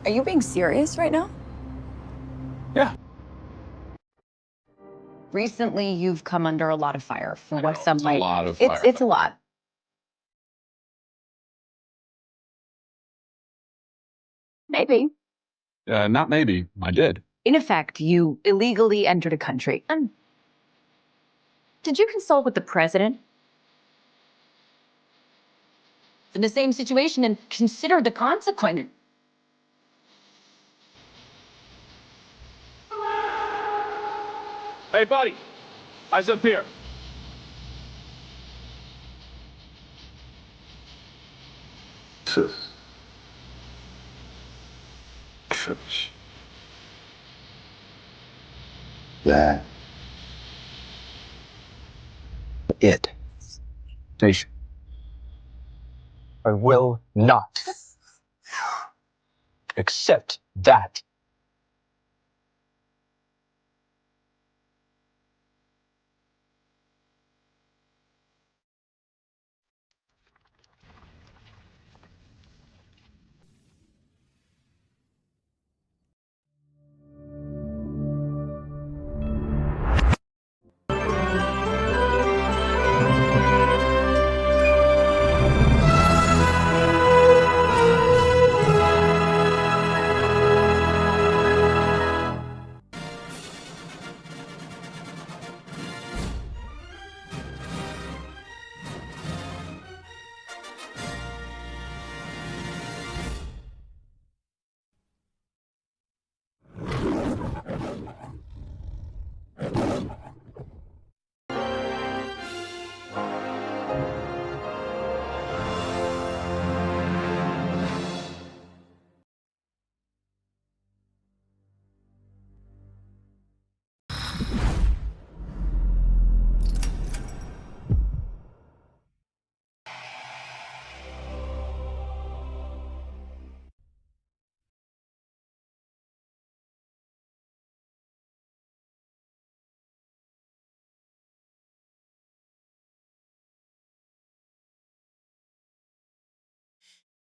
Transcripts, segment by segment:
Are you being serious right now? Yeah. Recently, you've come under a lot of fire for what Know, some it's a might. lot of It's fire. it's a lot. Maybe. Not maybe. I did. In effect, you illegally entered a country. And did you consult with the president? In the same situation and consider the consequences. Hey, buddy. Eyes up here. That it. Nation. I will not accept that.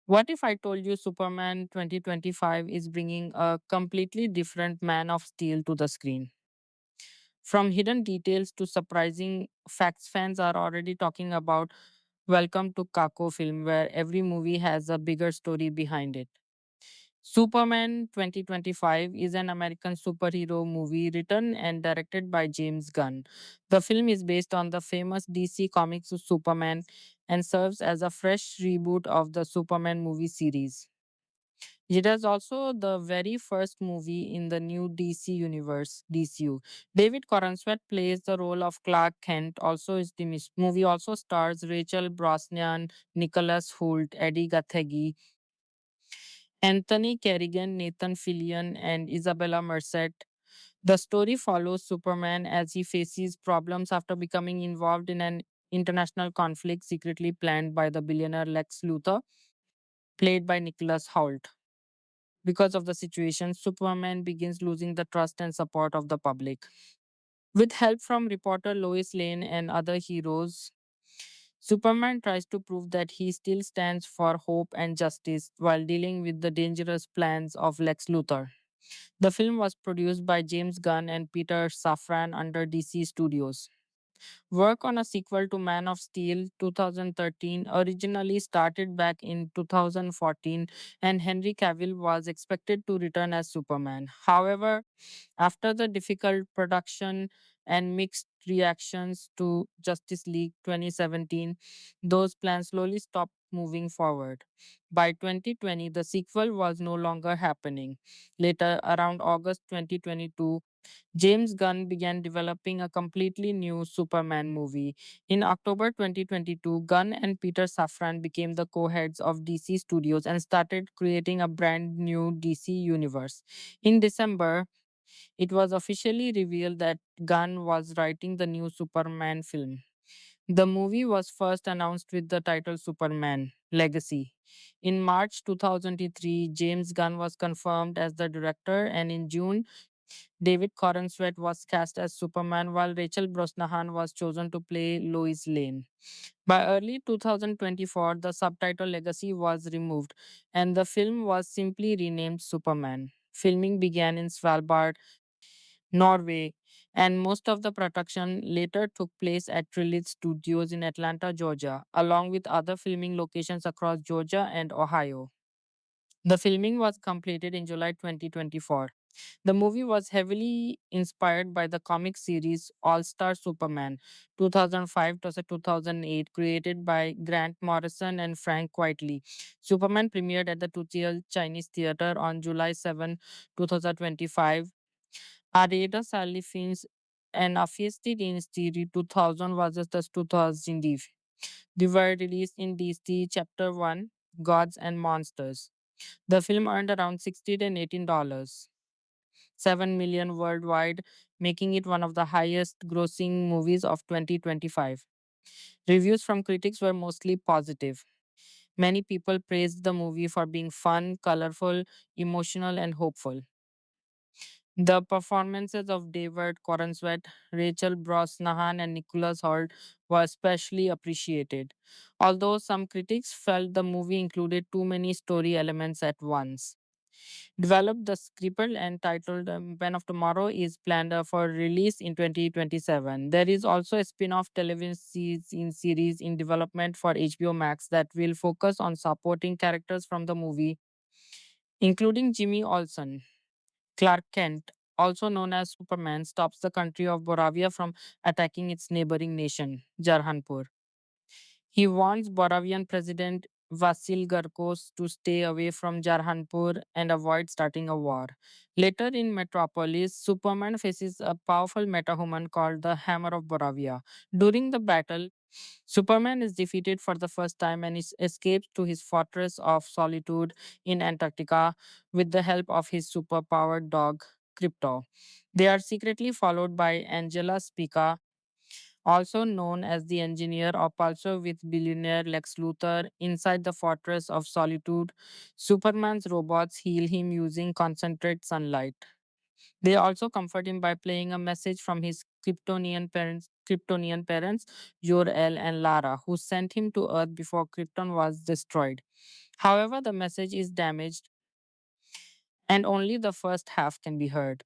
What if I told you Superman 2025 is bringing a completely different Man of Steel to the screen? From hidden details to surprising facts, fans are already talking about Welcome to Kako film, where every movie has a bigger story behind it. Superman 2025 is an American superhero movie written and directed by James Gunn. The film is based on the famous DC Comics Superman and serves as a fresh reboot of the Superman movie series. It is also the very first movie in the new DC universe, DCU. David Corenswet plays the role of Clark Kent. Also, the movie also stars Rachel Brosnahan, Nicholas Hoult, Eddie Gathegi, Anthony Kerrigan, Nathan Fillion, and Isabella Merced. The story follows Superman as he faces problems after becoming involved in an international conflict secretly planned by the billionaire Lex Luthor, played by Nicholas Hoult. Because of the situation, Superman begins losing the trust and support of the public. With help from reporter Lois Lane and other heroes, Superman tries to prove that he still stands for hope and justice while dealing with the dangerous plans of Lex Luthor. The film was produced by James Gunn and Peter Safran under DC Studios. Work on a sequel to Man of Steel 2013 originally started back in 2014, and Henry Cavill was expected to return as Superman. However, after the difficult production and mixed reactions to Justice League 2017, those plans slowly stopped moving forward. By 2020, the sequel was no longer happening. Later, around August 2022, James Gunn began developing a completely new Superman movie. In October 2022, Gunn and Peter Safran became the co heads of DC Studios and started creating a brand new DC universe. In December, it was officially revealed that Gunn was writing the new Superman film. The movie was first announced with the title Superman Legacy. In March 2003, James Gunn was confirmed as the director, and in June, David Corenswet was cast as Superman, while Rachel Brosnahan was chosen to play Lois Lane. By early 2024, the subtitle Legacy was removed, and the film was simply renamed Superman. Filming began in Svalbard, Norway, and most of the production later took place at Trilith Studios in Atlanta, Georgia, along with other filming locations across Georgia and Ohio. The filming was completed in July 2024. The movie was heavily inspired by the comic series All Star Superman 2005 to 2008, created by Grant Morrison and Frank Quitely. Superman premiered at the Tutiel Chinese Theater on July 7, 2025. Areda Sally films and Affisted in Theory 2000 versus the 2000. They were released in DC Chapter 1, Gods and Monsters. The film earned around $16 and $18, 7 million worldwide, making it one of the highest grossing movies of 2025. Reviews from critics were mostly positive. Many people praised the movie for being fun, colorful, emotional, and hopeful. The performances of David Corenswet, Rachel Brosnahan, and Nicholas Hoult were especially appreciated, although some critics felt the movie included too many story elements at once. Developed the script and titled Pen of Tomorrow is planned for release in 2027. There is also a spin-off television series in development for HBO Max that will focus on supporting characters from the movie, including Jimmy Olsen. Clark Kent, also known as Superman, stops the country of Boravia from attacking its neighboring nation, Jarhanpur. He warns Boravian President Vasil Garkos to stay away from Jarhanpur and avoid starting a war. Later in Metropolis, Superman faces a powerful metahuman called the Hammer of Boravia. During the battle, Superman is defeated for the first time and escapes to his fortress of solitude in Antarctica with the help of his superpowered dog, Crypto. They are secretly followed by Angela Spica, also known as the engineer, or also with billionaire Lex Luthor inside the Fortress of Solitude. Superman's robots heal him using concentrated sunlight. They also comfort him by playing a message from his Kryptonian parents, Jor-El and Lara, who sent him to Earth before Krypton was destroyed. However, the message is damaged and only the first half can be heard.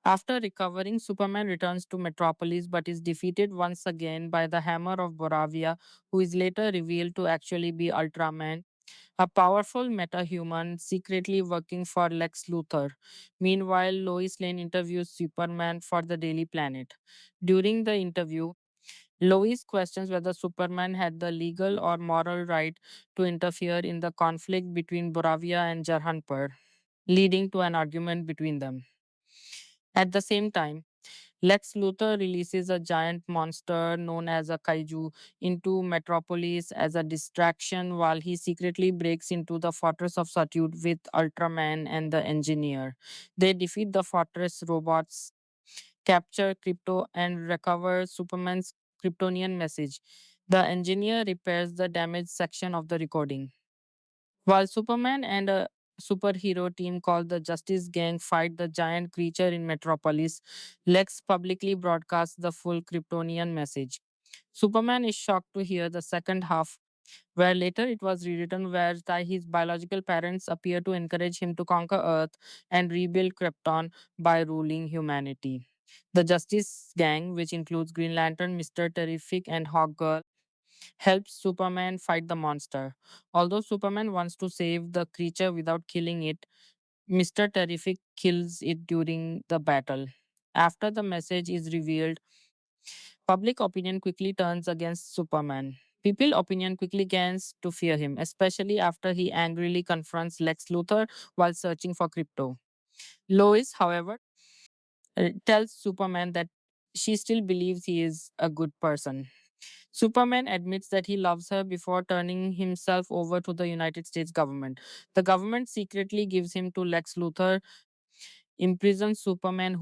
After recovering, Superman returns to Metropolis but is defeated once again by the Hammer of Boravia, who is later revealed to actually be Ultraman, a powerful metahuman secretly working for Lex Luthor. Meanwhile, Lois Lane interviews Superman for the Daily Planet. During the interview, Lois questions whether Superman had the legal or moral right to interfere in the conflict between Boravia and Jarhanpur, leading to an argument between them. At the same time, Lex Luthor releases a giant monster known as a kaiju into Metropolis as a distraction while he secretly breaks into the Fortress of Solitude with Ultraman and the Engineer. They defeat the Fortress robots, capture Crypto, and recover Superman's Kryptonian message. The Engineer repairs the damaged section of the recording. While Superman and a superhero team called the Justice Gang fight the giant creature in Metropolis, Lex publicly broadcasts the full Kryptonian message. Superman is shocked to hear the second half, where later it was rewritten where his biological parents appear to encourage him to conquer Earth and rebuild Krypton by ruling humanity. The Justice Gang, which includes Green Lantern, Mr. Terrific, and Hawkgirl, helps Superman fight the monster. Although Superman wants to save the creature without killing it, Mr. Terrific kills it during the battle. After the message is revealed, public opinion quickly turns against Superman. People opinion quickly gains to fear him, especially after he angrily confronts Lex Luthor while searching for crypto. Lois, however, tells Superman that she still believes he is a good person. Superman admits that he loves her before turning himself over to the United States government. The government secretly gives him to Lex Luthor, imprisons Superman,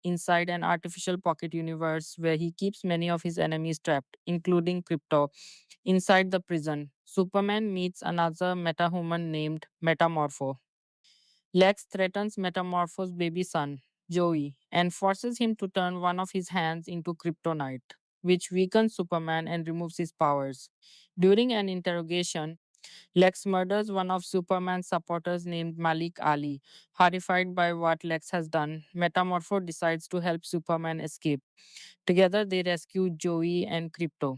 inside an artificial pocket universe where he keeps many of his enemies trapped, including Krypto. Inside the prison, Superman meets another metahuman named Metamorpho. Lex threatens Metamorpho's baby son, Joey, and forces him to turn one of his hands into kryptonite, which weakens Superman and removes his powers. During an interrogation, Lex murders one of Superman's supporters named Malik Ali. Horrified by what Lex has done, Metamorpho decides to help Superman escape. Together, they rescue Joey and Crypto.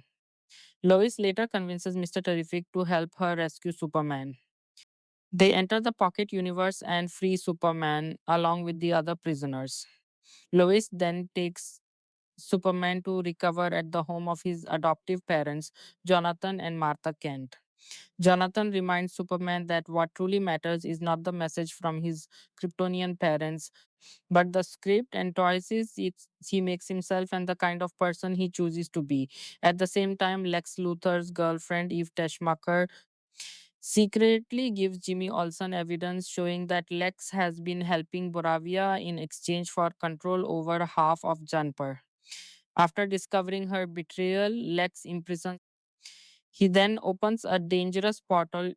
Lois later convinces Mr. Terrific to help her rescue Superman. They enter the Pocket Universe and free Superman along with the other prisoners. Lois then takes Superman to recover at the home of his adoptive parents, Jonathan and Martha Kent. Jonathan reminds Superman that what truly matters is not the message from his Kryptonian parents, but the script and choices he makes himself and the kind of person he chooses to be. At the same time, Lex Luthor's girlfriend, Eve Teschmacher, secretly gives Jimmy Olsen evidence showing that Lex has been helping Boravia in exchange for control over half of Juniper. After discovering her betrayal, Lex imprisons. He then opens a dangerous portal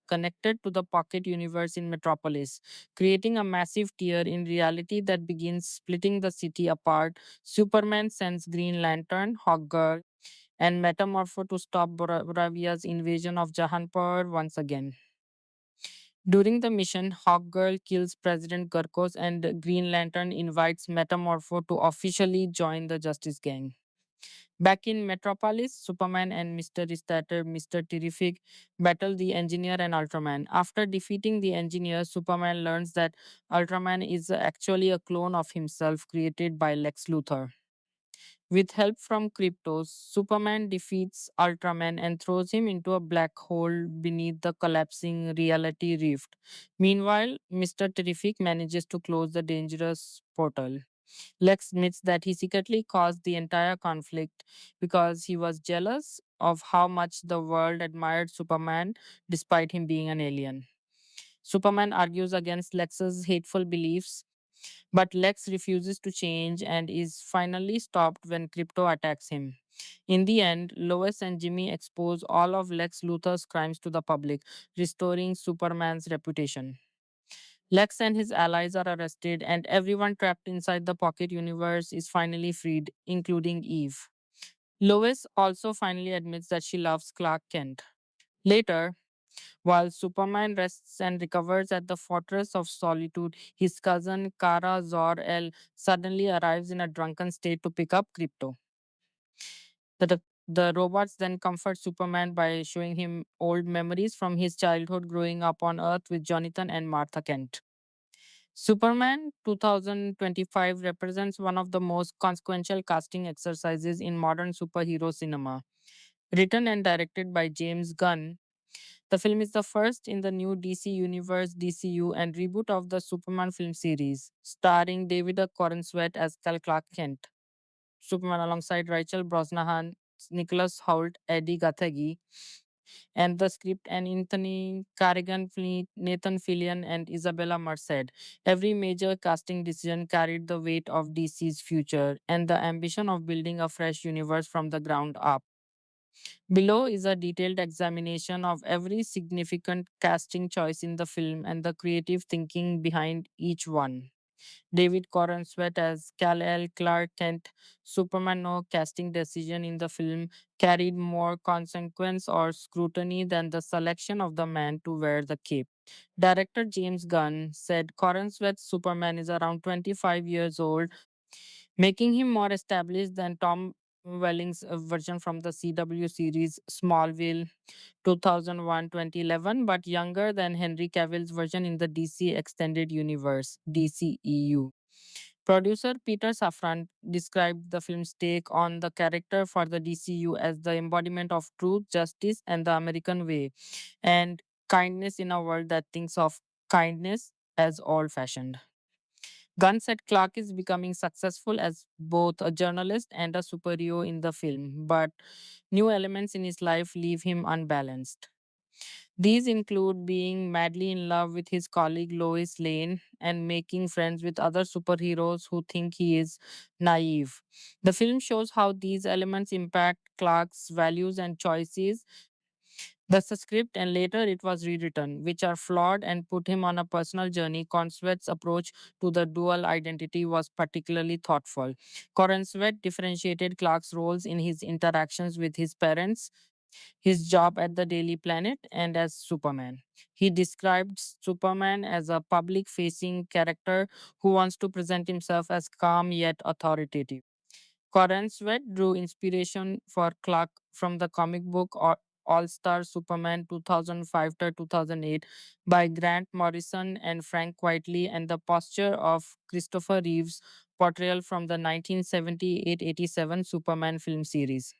connected to the pocket universe in Metropolis, creating a massive tear in reality that begins splitting the city apart. Superman sends Green Lantern, Hawkgirl, and Metamorpho to stop Boravia's invasion of Jahanpur once again. During the mission, Hawkgirl kills President Gurkos and Green Lantern invites Metamorpho to officially join the Justice Gang. Back in Metropolis, Superman and Mr. Starter, Mr. Terrific battle the Engineer and Ultraman. After defeating the Engineer, Superman learns that Ultraman is actually a clone of himself created by Lex Luthor. With help from Kryptos, Superman defeats Ultraman and throws him into a black hole beneath the collapsing reality rift. Meanwhile, Mr. Terrific manages to close the dangerous portal. Lex admits that he secretly caused the entire conflict because he was jealous of how much the world admired Superman despite him being an alien. Superman argues against Lex's hateful beliefs, but Lex refuses to change and is finally stopped when Crypto attacks him. In the end, Lois and Jimmy expose all of Lex Luthor's crimes to the public, restoring Superman's reputation. Lex and his allies are arrested, and everyone trapped inside the Pocket Universe is finally freed, including Eve. Lois also finally admits that she loves Clark Kent. Later, while Superman rests and recovers at the Fortress of Solitude, his cousin Kara Zor-El suddenly arrives in a drunken state to pick up Crypto. The robots then comfort Superman by showing him old memories from his childhood growing up on Earth with Jonathan and Martha Kent. Superman 2025 represents one of the most consequential casting exercises in modern superhero cinema. Written and directed by James Gunn, the film is the first in the new DC Universe DCU and reboot of the Superman film series, starring David Corenswet as Clark Kent, Superman alongside Rachel Brosnahan, Nicholas Hoult, Eddie Gathegi, and the script and Anthony Carrigan, Nathan Fillion, and Isabella Merced. Every major casting decision carried the weight of DC's future and the ambition of building a fresh universe from the ground up. Below is a detailed examination of every significant casting choice in the film and the creative thinking behind each one. David Corenswet as Kal-El Clark Kent, Superman. No casting decision in the film carried more consequence or scrutiny than the selection of the man to wear the cape. Director James Gunn said Corenswet's Superman is around 25 years old, making him more established than Tom Welling's version from the CW series Smallville 2001-2011, but younger than Henry Cavill's version in the DC Extended Universe, DCEU. Producer Peter Safran described the film's take on the character for the DCU as the embodiment of truth, justice, and the American way, and kindness in a world that thinks of kindness as old fashioned. Gunn said Clark is becoming successful as both a journalist and a superhero in the film, but new elements in his life leave him unbalanced. These include being madly in love with his colleague Lois Lane and making friends with other superheroes who think he is naive. The film shows how these elements impact Clark's values and choices, The script and later it was rewritten, which are flawed and put him on a personal journey. Corenswet's approach to the dual identity was particularly thoughtful. Corenswet differentiated Clark's roles in his interactions with his parents, his job at the Daily Planet, and as Superman. He described Superman as a public facing character who wants to present himself as calm yet authoritative. Corenswet drew inspiration for Clark from the comic book All Star Superman 2005 to 2008 by Grant Morrison and Frank Quitely, and the posture of Christopher Reeve's portrayal from the 1978-87 Superman film series.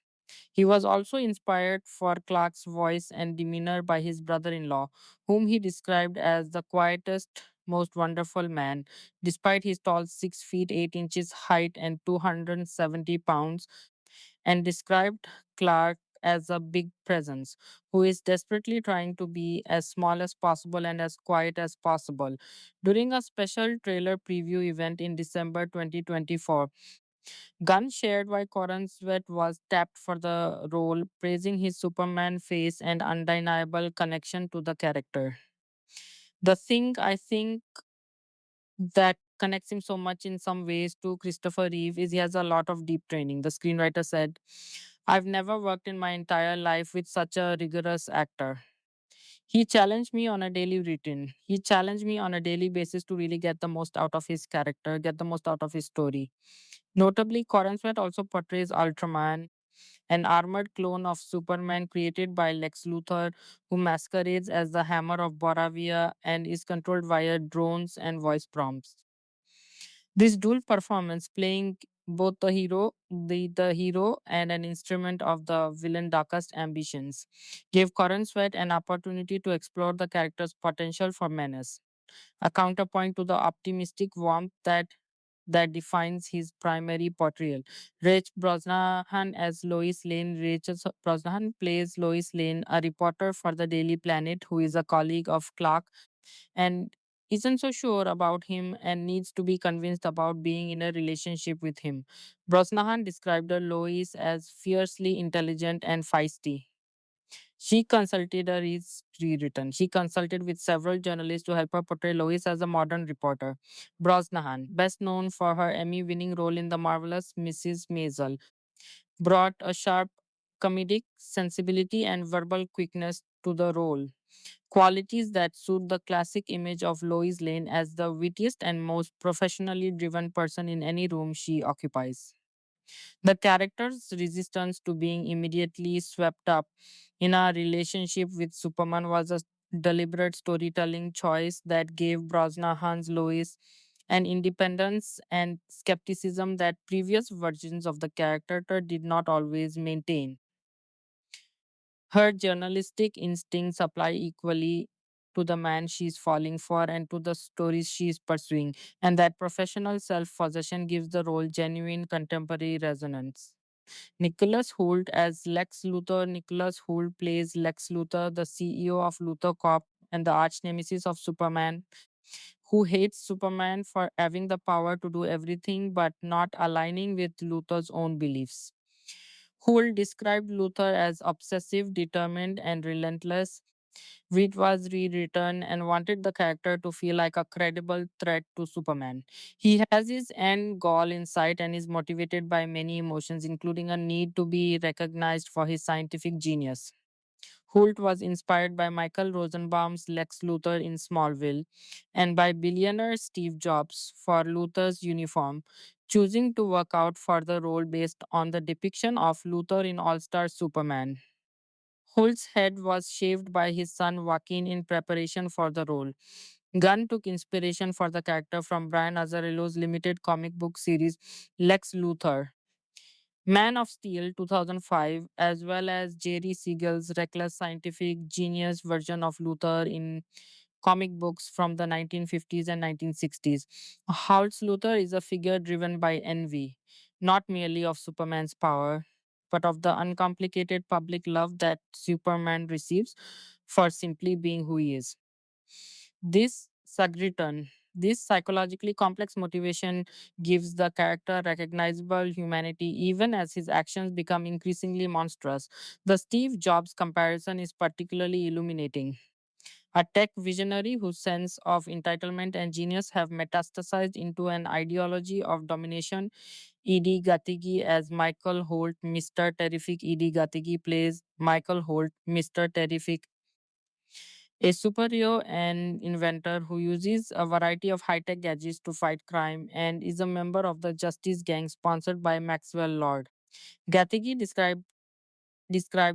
He was also inspired for Clark's voice and demeanor by his brother in law, whom he described as the quietest, most wonderful man. Despite his tall 6 feet 8 inches height and 270 pounds, and described Clark as a big presence who is desperately trying to be as small as possible and as quiet as possible. During a special trailer preview event in December 2024, Gunn shared why Corenswet was tapped for the role, praising his Superman face and undeniable connection to the character. The thing I think that connects him so much in some ways to Christopher Reeve is he has a lot of deep training. The screenwriter said, I've never worked in my entire life with such a rigorous actor. He challenged me on a daily routine. He challenged me on a daily basis to really get the most out of his character, get the most out of his story. Notably, Corenswet also portrays Ultraman, an armored clone of Superman created by Lex Luthor, who masquerades as the Hammer of Boravia and is controlled via drones and voice prompts. This dual performance, playing both the hero and an instrument of the villain darkest ambitions, gave Corenswet an opportunity to explore the character's potential for menace, a counterpoint to the optimistic warmth that defines his primary portrayal. Rach Brosnahan as Lois Lane. Rachel Brosnahan plays Lois Lane, a reporter for the Daily Planet who is a colleague of Clark and isn't so sure about him and needs to be convinced about being in a relationship with him. Brosnahan described her Lois as fiercely intelligent and feisty. She consulted her is rewritten. She consulted with several journalists to help her portray Lois as a modern reporter. Brosnahan, best known for her Emmy-winning role in The Marvelous Mrs. Maisel, brought a sharp comedic sensibility and verbal quickness to the role, qualities that suit the classic image of Lois Lane as the wittiest and most professionally driven person in any room she occupies. The character's resistance to being immediately swept up in a relationship with Superman was a deliberate storytelling choice that gave Brosnahan's Lois an independence and skepticism that previous versions of the character did not always maintain. Her journalistic instincts apply equally to the man she's falling for and to the stories she's pursuing, and that professional self possession gives the role genuine contemporary resonance. Nicholas Hoult as Lex Luthor. Nicholas Hoult plays Lex Luthor, the CEO of Luthor Corp and the arch nemesis of Superman, who hates Superman for having the power to do everything but not aligning with Luthor's own beliefs. Hoult described Luthor as obsessive, determined, and relentless. Reed was rewritten and wanted the character to feel like a credible threat to Superman. He has his end goal in sight and is motivated by many emotions, including a need to be recognized for his scientific genius. Holt was inspired by Michael Rosenbaum's Lex Luthor in Smallville and by billionaire Steve Jobs for Luthor's uniform, choosing to work out for the role based on the depiction of Luthor in All Star Superman. Holt's head was shaved by his son Joaquin in preparation for the role. Gunn took inspiration for the character from Brian Azzarello's limited comic book series Lex Luthor, Man of Steel 2005, as well as Jerry Siegel's reckless scientific genius version of Luthor in comic books from the 1950s and 1960s. Holt's Luthor is a figure driven by envy, not merely of Superman's power, but of the uncomplicated public love that Superman receives for simply being who he is. This Sagritan This psychologically complex motivation gives the character recognizable humanity even as his actions become increasingly monstrous. The Steve Jobs comparison is particularly illuminating. A tech visionary whose sense of entitlement and genius have metastasized into an ideology of domination. E.D. Gatigi as Michael Holt, Mr. Terrific. E.D. Gatigi plays Michael Holt, Mr. Terrific, a superhero and inventor who uses a variety of high tech gadgets to fight crime and is a member of the Justice Gang sponsored by Maxwell Lord. Gatigi described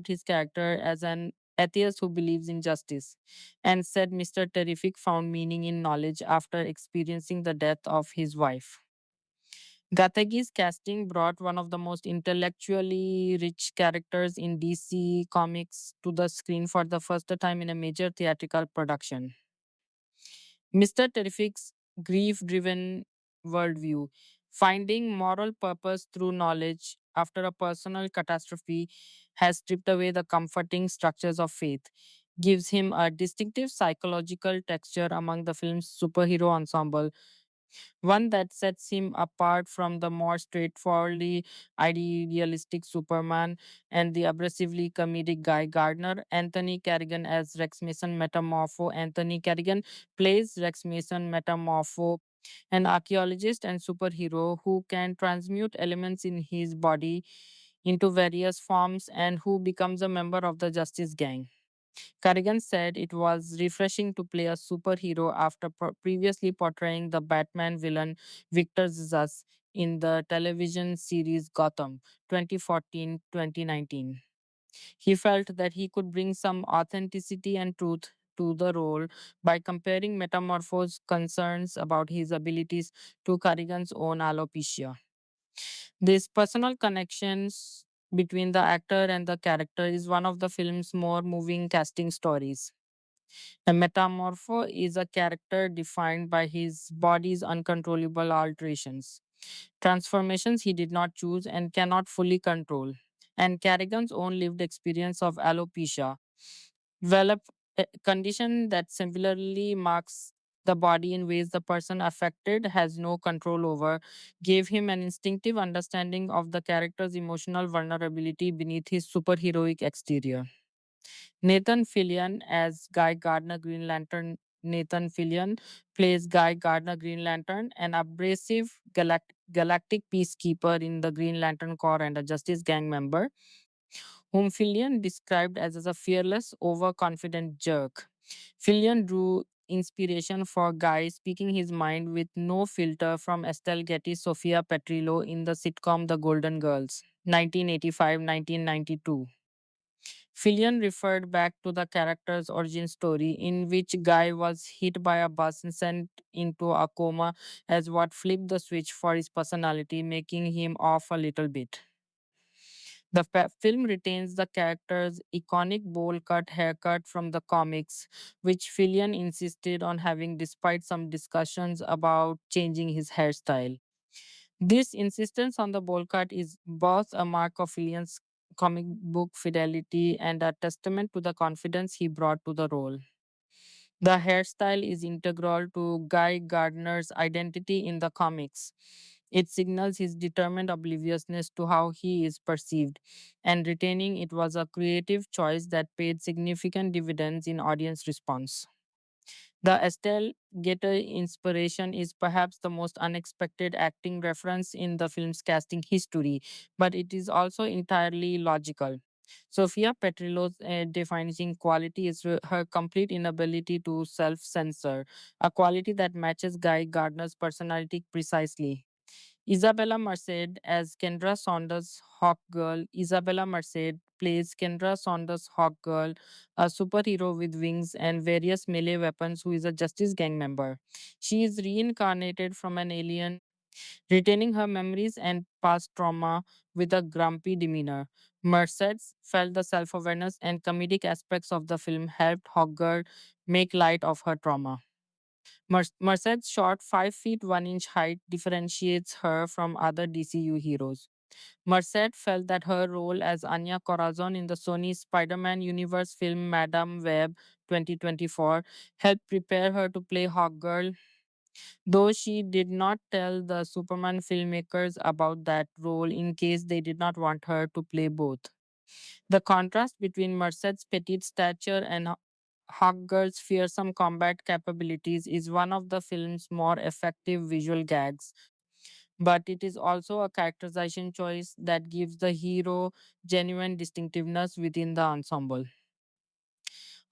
his character as an atheist who believes in justice and said Mr. Terrific found meaning in knowledge after experiencing the death of his wife. Gatagi's casting brought one of the most intellectually rich characters in DC Comics to the screen for the first time in a major theatrical production. Mr. Terrific's grief driven worldview, finding moral purpose through knowledge after a personal catastrophe, has stripped away the comforting structures of faith, gives him a distinctive psychological texture among the film's superhero ensemble, one that sets him apart from the more straightforwardly idealistic Superman and the abrasively comedic Guy Gardner. Anthony Carrigan as Rex Mason Metamorpho. Anthony Carrigan plays Rex Mason Metamorpho, an archaeologist and superhero who can transmute elements in his body into various forms and who becomes a member of the Justice Gang. Carrigan said it was refreshing to play a superhero after previously portraying the Batman villain Victor Zsasz in the television series Gotham 2014-2019. He felt that he could bring some authenticity and truth to the role by comparing Metamorpho's concerns about his abilities to Carrigan's own alopecia. These personal connections between the actor and the character is one of the film's more moving casting stories. A metamorpho is a character defined by his body's uncontrollable alterations, transformations he did not choose and cannot fully control. And Carrigan's own lived experience of alopecia, develop a condition that similarly marks the body in ways the person affected has no control over, gave him an instinctive understanding of the character's emotional vulnerability beneath his superheroic exterior. Nathan Fillion as Guy Gardner Green Lantern. Nathan Fillion plays Guy Gardner Green Lantern, an abrasive galactic peacekeeper in the Green Lantern Corps and a Justice Gang member, whom Fillion described as a fearless, overconfident jerk. Fillion drew inspiration for Guy speaking his mind with no filter from Estelle Getty's Sophia Petrillo in the sitcom The Golden Girls, 1985-1992. Fillion referred back to the character's origin story, in which Guy was hit by a bus and sent into a coma, as what flipped the switch for his personality, making him off a little bit. The film retains the character's iconic bowl cut haircut from the comics, which Fillion insisted on having despite some discussions about changing his hairstyle. This insistence on the bowl cut is both a mark of Fillion's comic book fidelity and a testament to the confidence he brought to the role. The hairstyle is integral to Guy Gardner's identity in the comics. It signals his determined obliviousness to how he is perceived, and retaining it was a creative choice that paid significant dividends in audience response. The Estelle Gator inspiration is perhaps the most unexpected acting reference in the film's casting history, but it is also entirely logical. Sophia Petrillo's defining quality is her complete inability to self censor, a quality that matches Guy Gardner's personality precisely. Isabella Merced as Kendra Saunders Hawk Girl. Isabella Merced plays Kendra Saunders Hawk Girl, a superhero with wings and various melee weapons who is a Justice Gang member. She is reincarnated from an alien, retaining her memories and past trauma with a grumpy demeanor. Merced felt the self awareness and comedic aspects of the film helped Hawk Girl make light of her trauma. Merced's short 5 feet 1 inch height differentiates her from other DCU heroes. Merced felt that her role as Anya Corazon in the Sony Spider Man universe film Madame Web 2024 helped prepare her to play Hawkgirl. though she did not tell the Superman filmmakers about that role in case they did not want her to play both. The contrast between Merced's petite stature and Hawkgirl's fearsome combat capabilities is one of the film's more effective visual gags, but it is also a characterization choice that gives the hero genuine distinctiveness within the ensemble.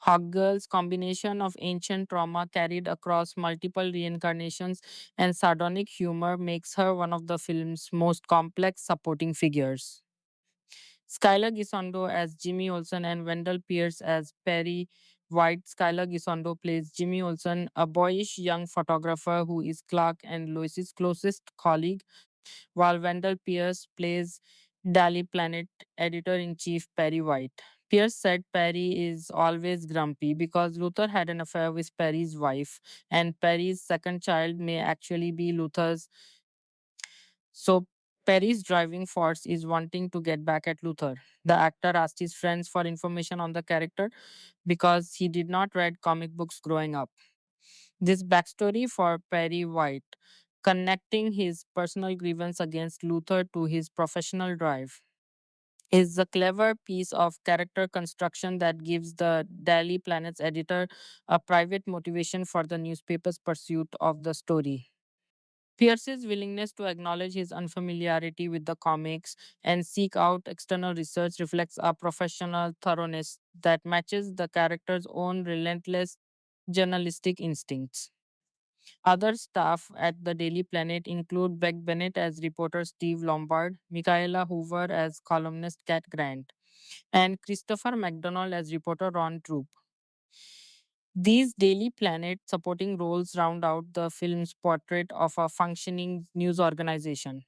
Hawkgirl's combination of ancient trauma carried across multiple reincarnations and sardonic humor makes her one of the film's most complex supporting figures. Skylar Gisondo as Jimmy Olsen and Wendell Pierce as Perry White. Skylar Gisondo plays Jimmy Olsen, a boyish young photographer who is Clark and Lois's closest colleague, while Wendell Pierce plays Daily Planet editor in chief Perry White. Pierce said Perry is always grumpy because Luther had an affair with Perry's wife, and Perry's second child may actually be Luther's. So Perry's driving force is wanting to get back at Luther. The actor asked his friends for information on the character because he did not read comic books growing up. This backstory for Perry White, connecting his personal grievance against Luther to his professional drive, is a clever piece of character construction that gives the Daily Planet's editor a private motivation for the newspaper's pursuit of the story. Pierce's willingness to acknowledge his unfamiliarity with the comics and seek out external research reflects a professional thoroughness that matches the character's own relentless journalistic instincts. Other staff at the Daily Planet include Beck Bennett as reporter Steve Lombard, Michaela Hoover as columnist Cat Grant, and Christopher McDonald as reporter Ron Troop. These Daily Planet supporting roles round out the film's portrait of a functioning news organization,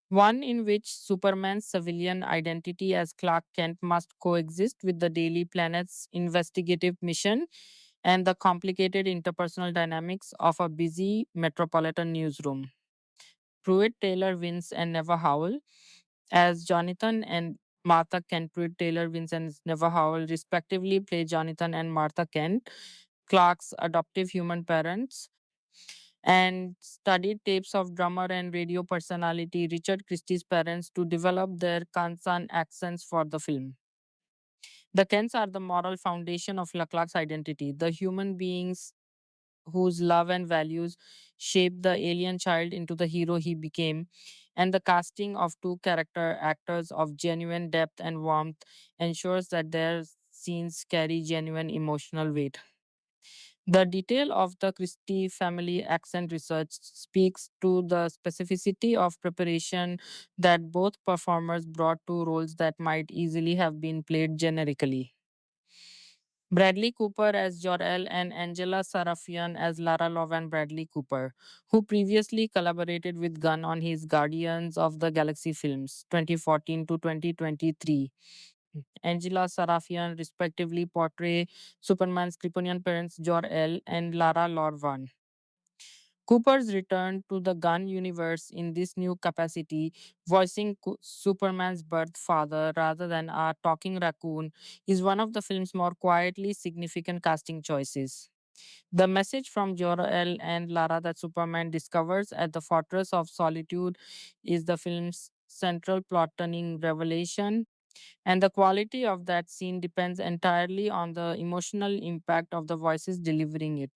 one in which Superman's civilian identity as Clark Kent must coexist with the Daily Planet's investigative mission and the complicated interpersonal dynamics of a busy metropolitan newsroom. Pruitt Taylor Vince and Neva Howell as Jonathan and Martha Kent. Pruitt Taylor Vince and Neva Howell respectively play Jonathan and Martha Kent, Clark's adoptive human parents, and studied tapes of drummer and radio personality Richard Christie's parents to develop their Kansan accents for the film. The Kents are the moral foundation of Clark's identity, the human beings whose love and values shaped the alien child into the hero he became, and the casting of two character actors of genuine depth and warmth ensures that their scenes carry genuine emotional weight. The detail of the Christie family accent research speaks to the specificity of preparation that both performers brought to roles that might easily have been played generically. Bradley Cooper as Jor-El and Angela Sarafian as Lara Lovan Bradley Cooper, who previously collaborated with Gunn on his Guardians of the Galaxy films 2014 to 2023. Angela Sarafian respectively portray Superman's Kryptonian parents Jor-El and Lara Lorvan. Cooper's return to the Gun universe in this new capacity, voicing Superman's birth father rather than a talking raccoon, is one of the film's more quietly significant casting choices. The message from Jor-El and Lara that Superman discovers at the Fortress of Solitude is the film's central plot turning revelation, and the quality of that scene depends entirely on the emotional impact of the voices delivering it.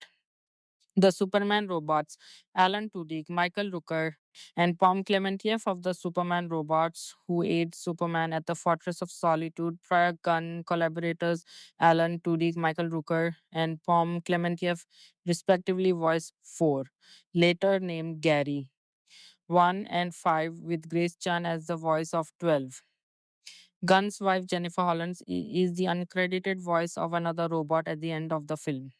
The Superman robots, Alan Tudyk, Michael Rooker, and Pom Klementieff of the Superman robots who aid Superman at the Fortress of Solitude, prior Gunn collaborators Alan Tudyk, Michael Rooker, and Pom Klementieff respectively voice 4, later named Gary, 1 and 5 with Grace Chan as the voice of 12. Gunn's wife Jennifer Hollands is the uncredited voice of another robot at the end of the film.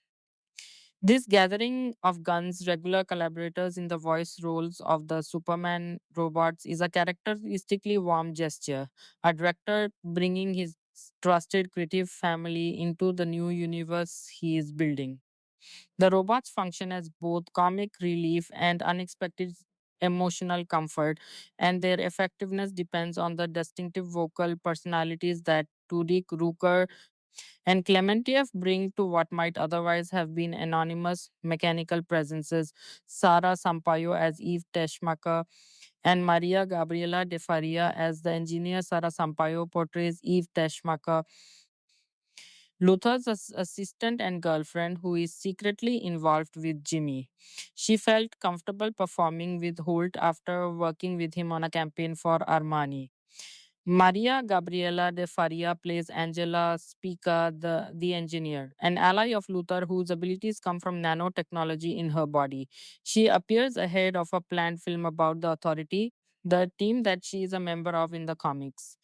This gathering of Gunn's regular collaborators in the voice roles of the Superman robots is a characteristically warm gesture, a director bringing his trusted creative family into the new universe he is building. The robots function as both comic relief and unexpected emotional comfort, and their effectiveness depends on the distinctive vocal personalities that Tudyk, Rooker, and Clementiev bring to what might otherwise have been anonymous mechanical presences Sara Sampaio as Eve Teschmacher and Maria Gabriela de Faria as the engineer. Sara Sampaio portrays Eve Teschmacher, Luther's assistant and girlfriend who is secretly involved with Jimmy. She felt comfortable performing with Holt after working with him on a campaign for Armani. Maria Gabriela de Faria plays Angela Spica, the engineer, an ally of Luther whose abilities come from nanotechnology in her body. She appears ahead of a planned film about the Authority, the team that she is a member of in the comics.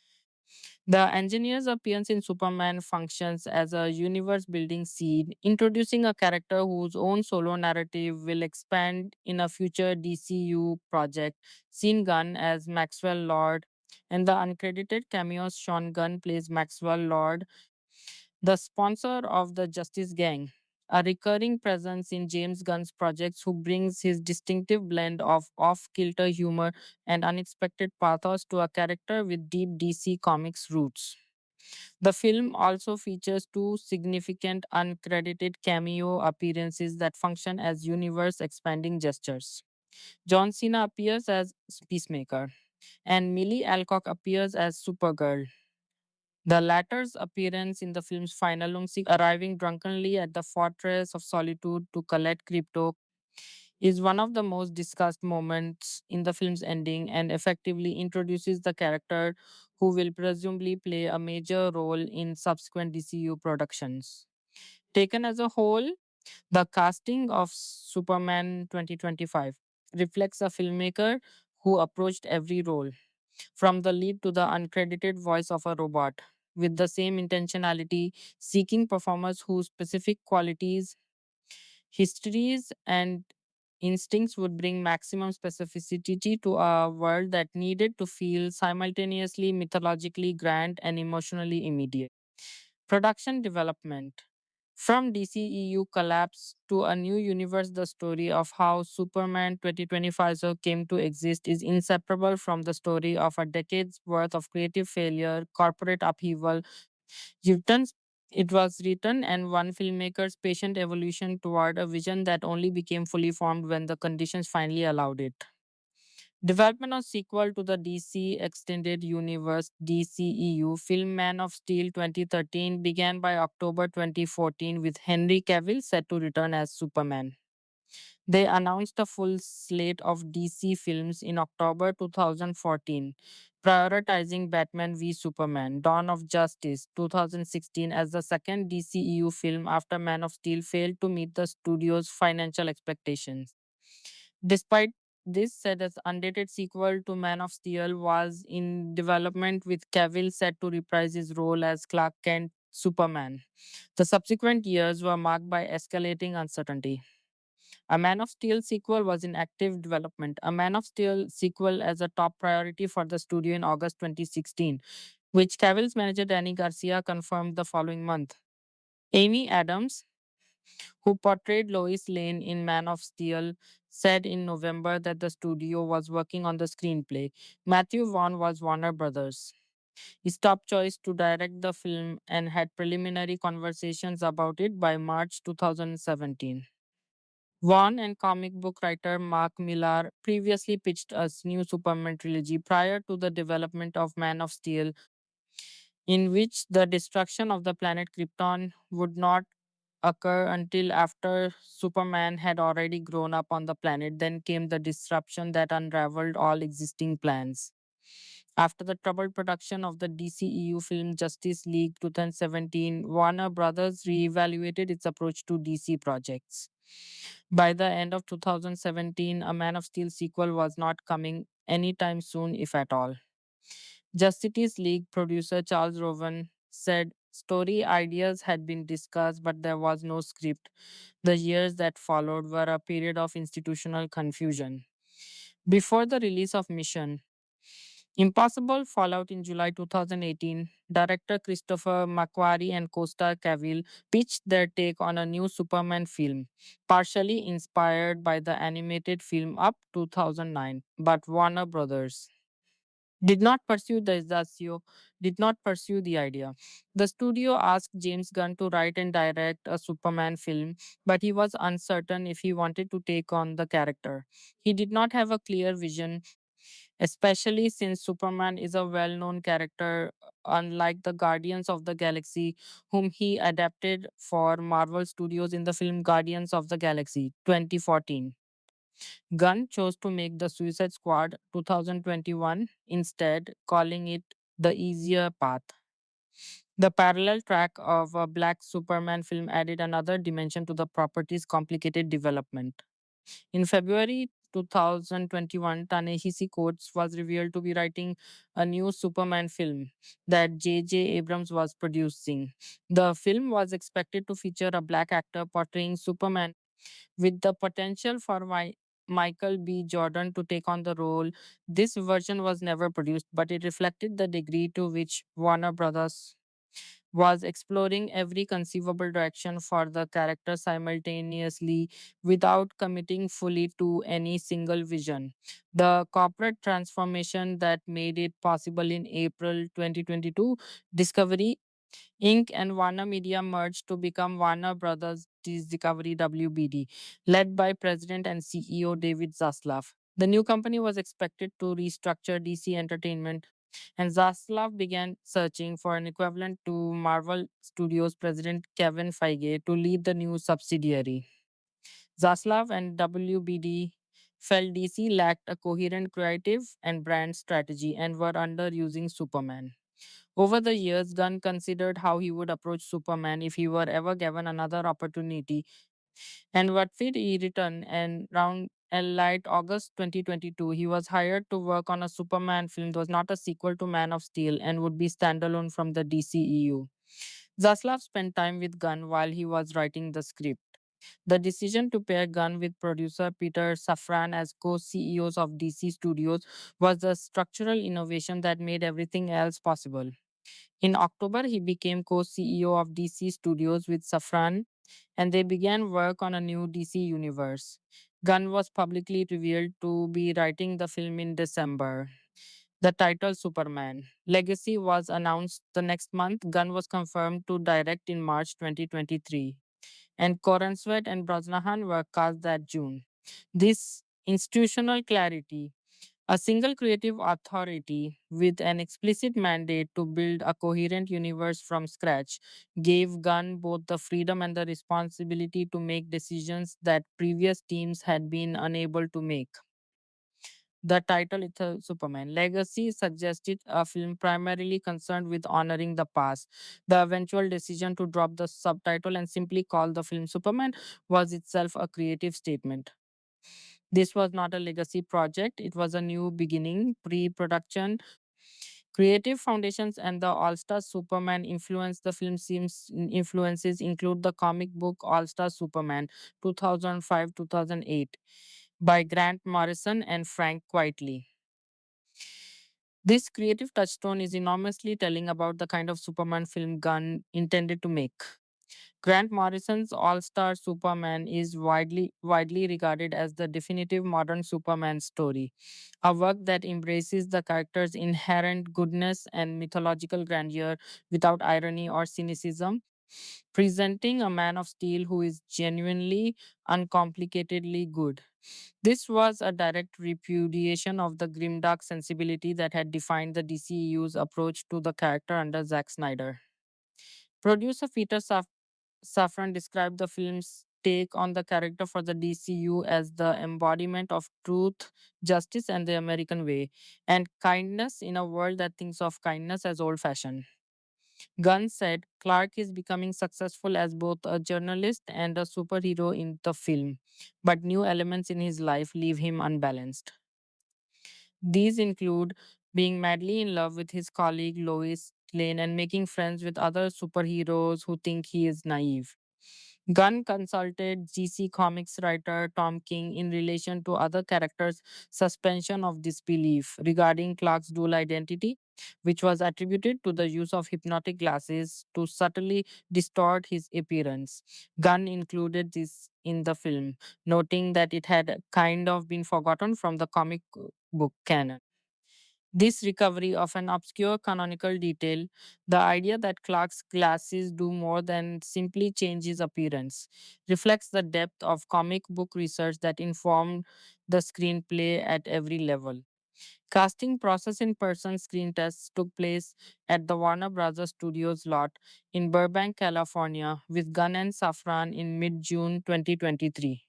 The engineer's appearance in Superman functions as a universe building seed, introducing a character whose own solo narrative will expand in a future DCU project. Sean Gunn as Maxwell Lord, and the uncredited cameos Sean Gunn plays Maxwell Lord, the sponsor of the Justice Gang, a recurring presence in James Gunn's projects who brings his distinctive blend of off-kilter humor and unexpected pathos to a character with deep DC Comics roots. The film also features two significant uncredited cameo appearances that function as universe expanding gestures. John Cena appears as Peacemaker, and Millie Alcock appears as Supergirl. The latter's appearance in the film's final sequence, arriving drunkenly at the Fortress of Solitude to collect crypto, is one of the most discussed moments in the film's ending and effectively introduces the character who will presumably play a major role in subsequent DCU productions. Taken as a whole, the casting of Superman 2025 reflects a filmmaker who approached every role, from the lead to the uncredited voice of a robot, with the same intentionality, seeking performers whose specific qualities, histories, and instincts would bring maximum specificity to a world that needed to feel simultaneously mythologically grand and emotionally immediate. Production development. From DCEU collapse to a new universe, the story of how Superman 2025 came to exist is inseparable from the story of a decade's worth of creative failure, corporate upheaval. Written, it was written and one filmmaker's patient evolution toward a vision that only became fully formed when the conditions finally allowed it. Development of sequel to the DC Extended Universe DCEU film Man of Steel 2013 began by October 2014 with Henry Cavill set to return as Superman. They announced a full slate of DC films in October 2014, prioritizing Batman v Superman: Dawn of Justice 2016 as the second DCEU film after Man of Steel failed to meet the studio's financial expectations. Despite this, said as undated sequel to Man of Steel was in development with Cavill set to reprise his role as Clark Kent Superman. The subsequent years were marked by escalating uncertainty. A Man of Steel sequel was in active development. A Man of Steel sequel as a top priority for the studio in August 2016, which Cavill's manager Danny Garcia confirmed the following month. Amy Adams, who portrayed Lois Lane in Man of Steel, said in November that the studio was working on the screenplay. Matthew Vaughn was Warner Brothers. His top choice to direct the film and had preliminary conversations about it by March 2017. Vaughn and comic book writer Mark Millar previously pitched a new Superman trilogy prior to the development of Man of Steel, in which the destruction of the planet Krypton would not occur until after Superman had already grown up on the planet. Then came the disruption that unraveled all existing plans. After the troubled production of the DCEU film Justice League 2017, Warner Brothers reevaluated its approach to DC projects. By the end of 2017, a Man of Steel sequel was not coming anytime soon, if at all. Justice League producer Charles Rowan said story ideas had been discussed, but there was no script. The years that followed were a period of institutional confusion. Before the release of Mission Impossible Fallout in July 2018, director Christopher McQuarrie and co-star Cavill pitched their take on a new Superman film, partially inspired by the animated film Up 2009, but Warner Brothers did not pursue the Zasio, did not pursue the idea. The studio asked James Gunn to write and direct a Superman film, but he was uncertain if he wanted to take on the character. He did not have a clear vision, especially since Superman is a well known character, unlike the Guardians of the Galaxy, whom he adapted for Marvel Studios in the film Guardians of the Galaxy 2014. Gunn chose to make the Suicide Squad 2021 instead, calling it the easier path. The parallel track of a Black Superman film added another dimension to the property's complicated development. In February 2021, Ta-Nehisi Coates was revealed to be writing a new Superman film that J.J. Abrams was producing. The film was expected to feature a black actor portraying Superman with the potential for Michael B. Jordan to take on the role. This version was never produced, but it reflected the degree to which Warner Brothers was exploring every conceivable direction for the character simultaneously without committing fully to any single vision. The corporate transformation that made it possible in April 2022, Discovery Inc. and Warner Media merged to become Warner Brothers Discovery WBD, led by President and CEO David Zaslav. The new company was expected to restructure DC Entertainment, and Zaslav began searching for an equivalent to Marvel Studios president Kevin Feige to lead the new subsidiary. Zaslav and WBD felt DC lacked a coherent creative and brand strategy and were underusing Superman. Over the years, Gunn considered how he would approach Superman if he were ever given another opportunity, and what fit he returned. And around late August 2022, he was hired to work on a Superman film that was not a sequel to Man of Steel and would be standalone from the DCEU. Zaslav spent time with Gunn while he was writing the script. The decision to pair Gunn with producer Peter Safran as co CEOs of DC Studios was a structural innovation that made everything else possible. In October, he became co CEO of DC Studios with Safran, and they began work on a new DC universe. Gunn was publicly revealed to be writing the film in December. The title Superman Legacy was announced the next month. Gunn was confirmed to direct in March 2023, and Corenswet and Brosnahan were cast that June. This institutional clarity, a single creative authority with an explicit mandate to build a coherent universe from scratch, gave Gunn both the freedom and the responsibility to make decisions that previous teams had been unable to make. The title Superman Legacy suggested a film primarily concerned with honoring the past. The eventual decision to drop the subtitle and simply call the film Superman was itself a creative statement. This was not a legacy project, it was a new beginning, pre production. Creative foundations and the All Star Superman influence. The film seems influences include the comic book All Star Superman 2005 2008 by Grant Morrison and Frank Quitely. This creative touchstone is enormously telling about the kind of Superman film Gunn intended to make. Grant Morrison's All-Star Superman is widely regarded as the definitive modern Superman story, a work that embraces the character's inherent goodness and mythological grandeur without irony or cynicism, presenting a man of steel who is genuinely uncomplicatedly good. This was a direct repudiation of the grimdark sensibility that had defined the DCEU's approach to the character under Zack Snyder. Producer Peter Safran described the film's take on the character for the DCU as the embodiment of truth, justice, and the American way, and kindness in a world that thinks of kindness as old fashioned. Gunn said Clark is becoming successful as both a journalist and a superhero in the film, but new elements in his life leave him unbalanced. These include being madly in love with his colleague Lois Lane and making friends with other superheroes who think he is naive. Gunn consulted GC Comics writer Tom King in relation to other characters' suspension of disbelief regarding Clark's dual identity, which was attributed to the use of hypnotic glasses to subtly distort his appearance. Gunn included this in the film, noting that it had kind of been forgotten from the comic book canon. This recovery of an obscure canonical detail, the idea that Clark's glasses do more than simply change his appearance, reflects the depth of comic book research that informed the screenplay at every level. Casting process in person screen tests took place at the Warner Bros. Studios lot in Burbank, California, with Gunn and Safran in mid June 2023.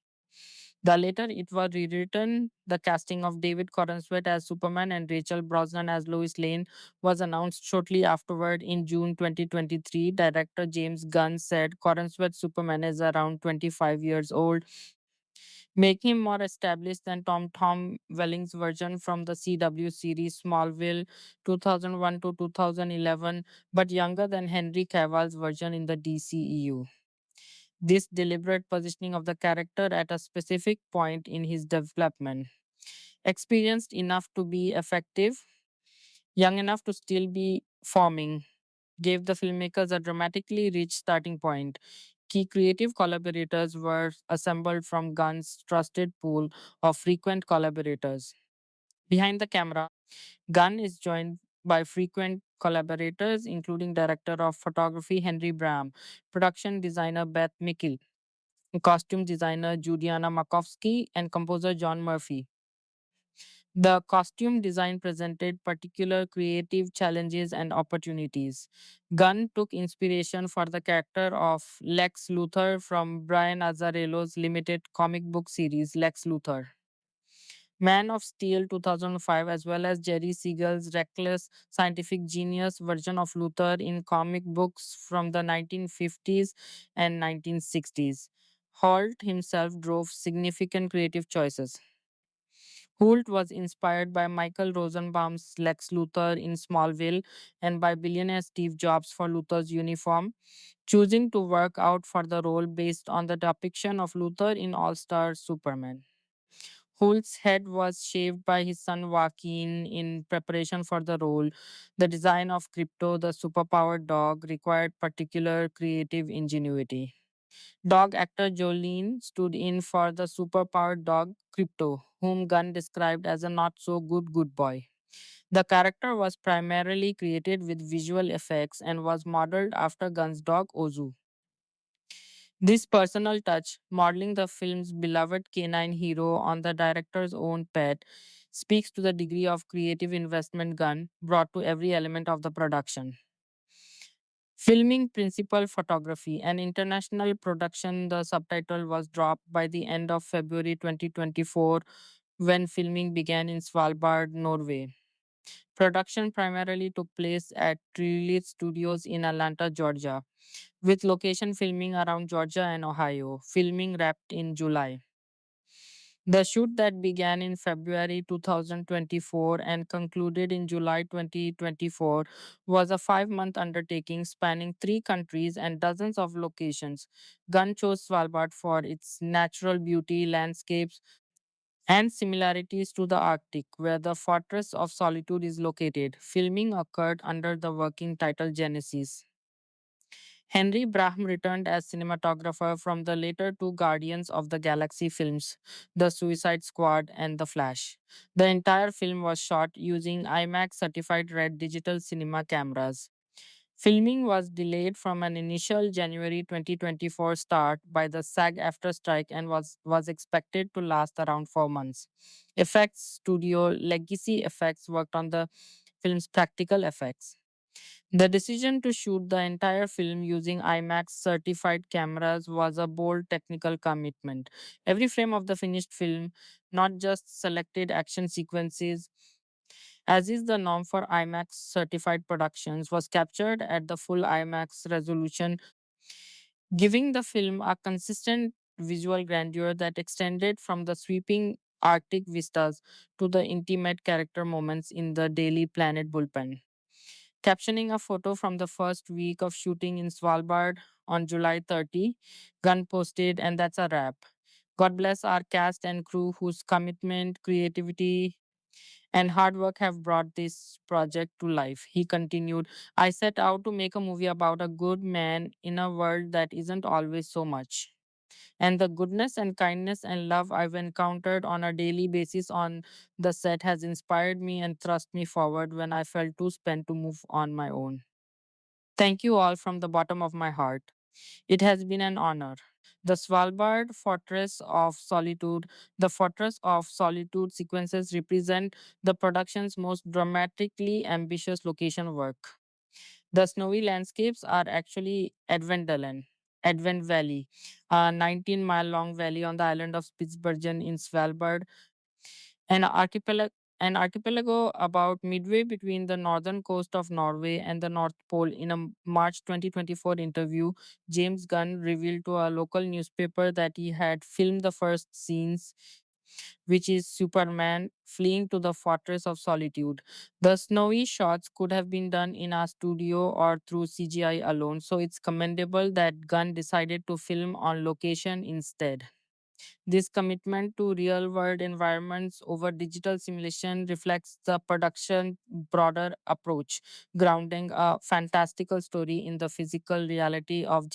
The later it was rewritten. The casting of David Corenswet as Superman and Rachel Brosnahan as Lois Lane was announced shortly afterward in June 2023. Director James Gunn said Corenswet's Superman is around 25 years old, making him more established than Tom Welling's version from the CW series Smallville 2001 to 2011, but younger than Henry Cavill's version in the DCEU. This deliberate positioning of the character at a specific point in his development, experienced enough to be effective, young enough to still be forming, gave the filmmakers a dramatically rich starting point. Key creative collaborators were assembled from Gunn's trusted pool of frequent collaborators. Behind the camera, Gunn is joined by frequent collaborators, including director of photography Henry Bram, production designer Beth Mickle, costume designer Juliana Markovsky, and composer John Murphy. The costume design presented particular creative challenges and opportunities. Gunn took inspiration for the character of Lex Luthor from Brian Azzarello's limited comic book series Lex Luthor. Man of Steel 2005, as well as Jerry Siegel's reckless scientific genius version of Luthor in comic books from the 1950s and 1960s. Holt himself drove significant creative choices. Holt was inspired by Michael Rosenbaum's Lex Luthor in Smallville and by billionaire Steve Jobs for Luthor's uniform, choosing to work out for the role based on the depiction of Luthor in All Star Superman. Holt's head was shaved by his son Joaquin in preparation for the role. The design of Crypto, the superpowered dog, required particular creative ingenuity. Dog actor Jolene stood in for the superpowered dog Crypto, whom Gunn described as a not so good boy. The character was primarily created with visual effects and was modeled after Gunn's dog Ozu. This personal touch, modeling the film's beloved canine hero on the director's own pet, speaks to the degree of creative investment Gunn brought to every element of the production. Filming principal photography and international production, the subtitle was dropped by the end of February 2024 when filming began in Svalbard, Norway. Production primarily took place at Trilight Studios in Atlanta, Georgia, with location filming around Georgia and Ohio. Filming wrapped in July. The shoot that began in February 2024 and concluded in July 2024 was a 5 month undertaking spanning 3 countries and dozens of locations. Gunn chose Svalbard for its natural beauty, landscapes, and similarities to the Arctic, where the Fortress of Solitude is located. Filming occurred under the working title Genesis. Henry Braham returned as cinematographer from the later two Guardians of the Galaxy films, The Suicide Squad and The Flash. The entire film was shot using IMAX certified red digital cinema cameras. Filming was delayed from an initial January 2024 start by the SAG after strike and was expected to last around 4 months. Effects studio Legacy Effects worked on the film's practical effects. The decision to shoot the entire film using IMAX certified cameras was a bold technical commitment. Every frame of the finished film, not just selected action sequences, as is the norm for IMAX certified productions, was captured at the full IMAX resolution, giving the film a consistent visual grandeur that extended from the sweeping Arctic vistas to the intimate character moments in the Daily Planet bullpen. Captioning a photo from the first week of shooting in Svalbard on July 30, Gunn posted, and that's a wrap. God bless our cast and crew whose commitment, creativity, and hard work have brought this project to life. He continued, I set out to make a movie about a good man in a world that isn't always so much. And the goodness and kindness and love I've encountered on a daily basis on the set has inspired me and thrust me forward when I felt too spent to move on my own. Thank you all from the bottom of my heart. It has been an honor. The Svalbard Fortress of Solitude, the Fortress of Solitude sequences represent the production's most dramatically ambitious location work. The snowy landscapes are actually Advent Valley, a 19-mile long valley on the island of Spitsbergen in Svalbard, an archipelago about midway between the northern coast of Norway and the North Pole. In a March 2024 interview, James Gunn revealed to a local newspaper that he had filmed the first scenes, which is Superman fleeing to the Fortress of Solitude. The snowy shots could have been done in a studio or through CGI alone, so it's commendable that Gunn decided to film on location instead. This commitment to real world environments over digital simulation reflects the production broader approach, grounding a fantastical story in the physical reality of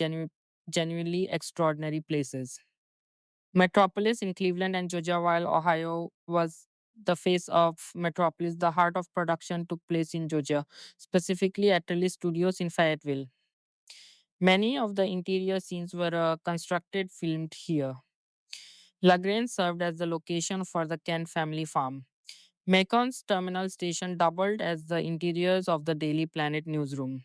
genuinely extraordinary places. Metropolis in Cleveland and Georgia, while Ohio was the face of Metropolis, the heart of production took place in Georgia, specifically at Tilly Studios in Fayetteville. Many of the interior scenes were constructed filmed here. LaGrange served as the location for the Kent family farm. Macon's terminal station doubled as the interiors of the Daily Planet newsroom.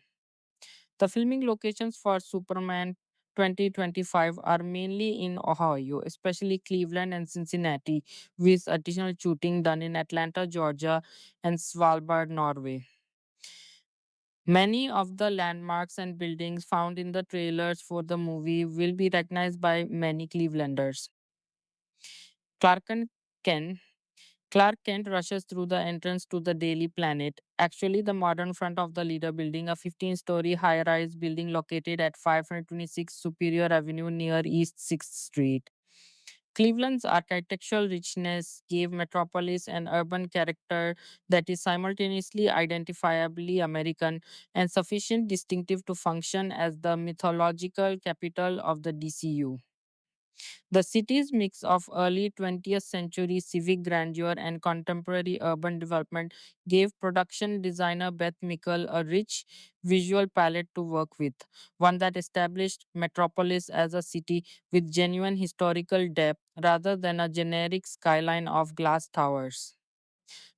The filming locations for Superman 2025 are mainly in Ohio, especially Cleveland and Cincinnati, with additional shooting done in Atlanta, Georgia, and Svalbard, Norway. Many of the landmarks and buildings found in the trailers for the movie will be recognized by many Clevelanders. Clark and Ken Clark Kent rushes through the entrance to the Daily Planet, actually the modern front of the Leader Building, a 15-story high-rise building located at 526 Superior Avenue near East 6th Street. Cleveland's architectural richness gave Metropolis an urban character that is simultaneously identifiably American and sufficient distinctive to function as the mythological capital of the DCU. The city's mix of early 20th century civic grandeur and contemporary urban development gave production designer Beth Mickle a rich visual palette to work with, one that established Metropolis as a city with genuine historical depth rather than a generic skyline of glass towers.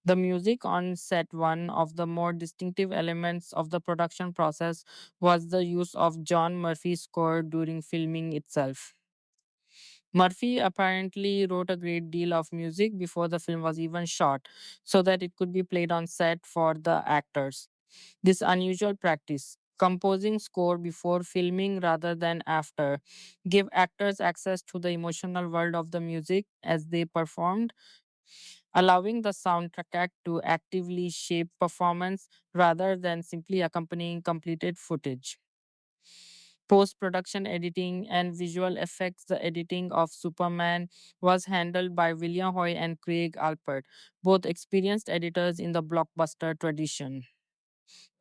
The music on set, one of the more distinctive elements of the production process, was the use of John Murphy's score during filming itself. Murphy apparently wrote a great deal of music before the film was even shot so that it could be played on set for the actors. This unusual practice, composing score before filming rather than after, gave actors access to the emotional world of the music as they performed, allowing the soundtrack to actively shape performance rather than simply accompanying completed footage. Post production editing and visual effects, the editing of Superman was handled by William Hoy and Craig Alpert, both experienced editors in the blockbuster tradition.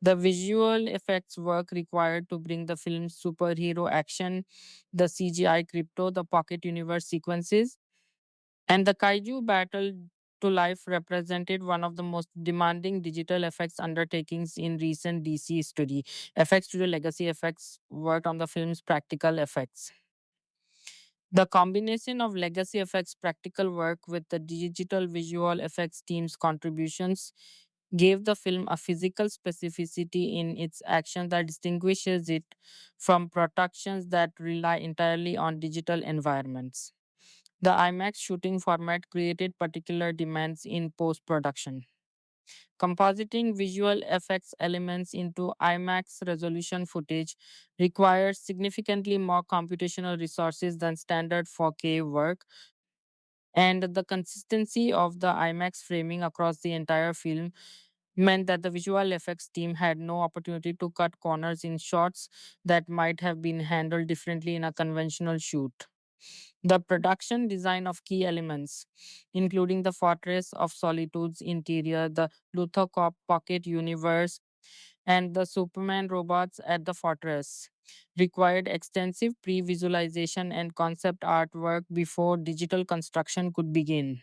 The visual effects work required to bring the film's superhero action, the CGI crypto, the pocket universe sequences, and the kaiju battle to life represented one of the most demanding digital effects undertakings in recent DC history. FX Studio Legacy Effects worked on the film's practical effects. The combination of Legacy Effects practical work with the digital visual effects team's contributions gave the film a physical specificity in its action that distinguishes it from productions that rely entirely on digital environments. The IMAX shooting format created particular demands in post production. Compositing visual effects elements into IMAX resolution footage requires significantly more computational resources than standard 4K work, and the consistency of the IMAX framing across the entire film meant that the visual effects team had no opportunity to cut corners in shots that might have been handled differently in a conventional shoot. The production design of key elements, including the Fortress of Solitude's interior, the Luthor Corp pocket universe, and the Superman robots at the fortress required extensive pre visualization and concept artwork before digital construction could begin.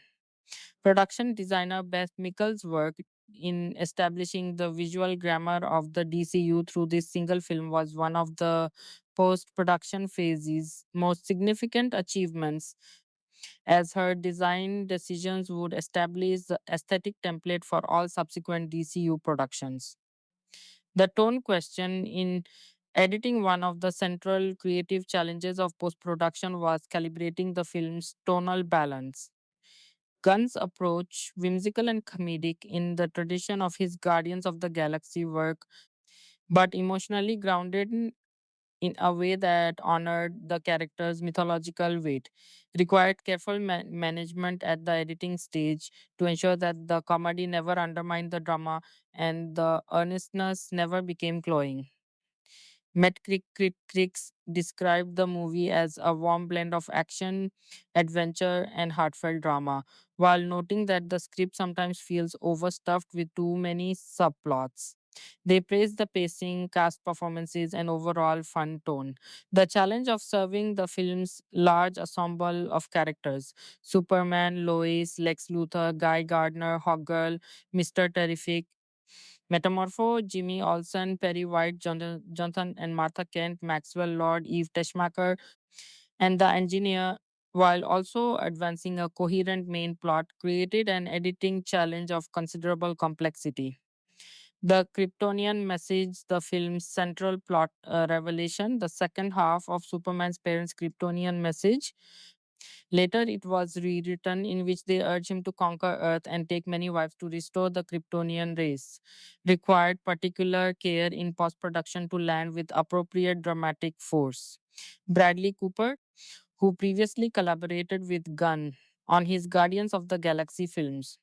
Production designer Beth Mickles' work in establishing the visual grammar of the DCU through this single film was one of the post production phase's most significant achievements, as her design decisions would establish the aesthetic template for all subsequent DCU productions. The tone question in editing, one of the central creative challenges of post production, was calibrating the film's tonal balance. Gunn's approach, whimsical and comedic in the tradition of his Guardians of the Galaxy work, but emotionally grounded in a way that honored the character's mythological weight, required careful management at the editing stage to ensure that the comedy never undermined the drama and the earnestness never became cloying. Critics described the movie as a warm blend of action, adventure, and heartfelt drama, while noting that the script sometimes feels overstuffed with too many subplots. They praised the pacing, cast performances, and overall fun tone. The challenge of serving the film's large ensemble of characters, Superman, Lois, Lex Luthor, Guy Gardner, Hawkgirl, Mr. Terrific, Metamorpho, Jimmy Olsen, Perry White, Jonathan and Martha Kent, Maxwell Lord, Eve Teschmacher, and the engineer, while also advancing a coherent main plot, created an editing challenge of considerable complexity. The Kryptonian message, the film's central plot revelation, the second half of Superman's parents' Kryptonian message. Later, it was rewritten in which they urge him to conquer Earth and take many wives to restore the Kryptonian race. Required particular care in post production to land with appropriate dramatic force. Bradley Cooper, who previously collaborated with Gunn on his Guardians of the Galaxy films,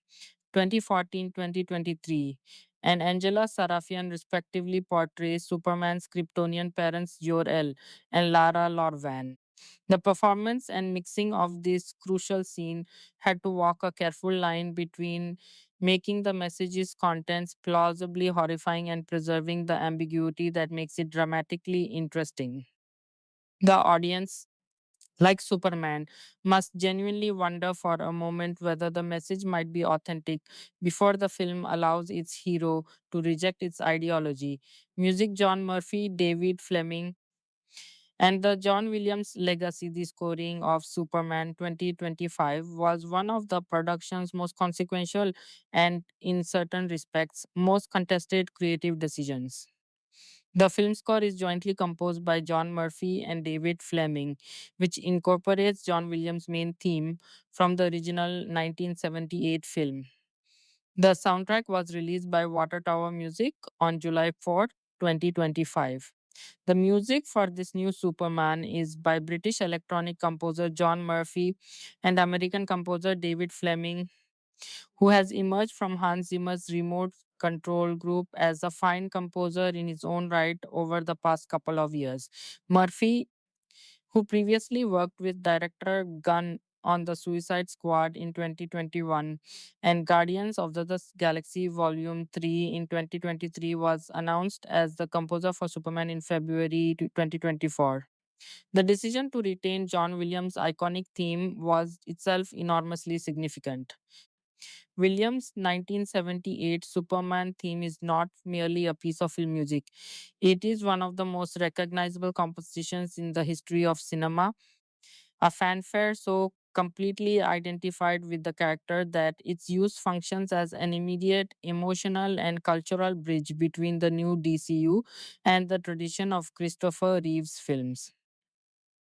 2014-2023, and Angela Sarafian respectively portrays Superman's Kryptonian parents Jor-El and Lara Lorvan. The performance and mixing of this crucial scene had to walk a careful line between making the message's contents plausibly horrifying and preserving the ambiguity that makes it dramatically interesting. The audience, like Superman, must genuinely wonder for a moment whether the message might be authentic before the film allows its hero to reject its ideology. Music John Murphy, David Fleming, and the John Williams legacy, the scoring of Superman 2025, was one of the production's most consequential and, in certain respects, most contested creative decisions. The film score is jointly composed by John Murphy and David Fleming, which incorporates John Williams' main theme from the original 1978 film. The soundtrack was released by Water Tower Music on July 4, 2025. The music for this new Superman is by British electronic composer John Murphy and American composer David Fleming, who has emerged from Hans Zimmer's remote control group as a fine composer in his own right over the past couple of years. Murphy, who previously worked with director Gunn on The Suicide Squad in 2021 and Guardians of the Galaxy Volume 3 in 2023, was announced as the composer for Superman in February 2024. The decision to retain John Williams' iconic theme was itself enormously significant. Williams' 1978 Superman theme is not merely a piece of film music. It is one of the most recognizable compositions in the history of cinema, a fanfare so completely identified with the character that its use functions as an immediate emotional and cultural bridge between the new DCU and the tradition of Christopher Reeve's films.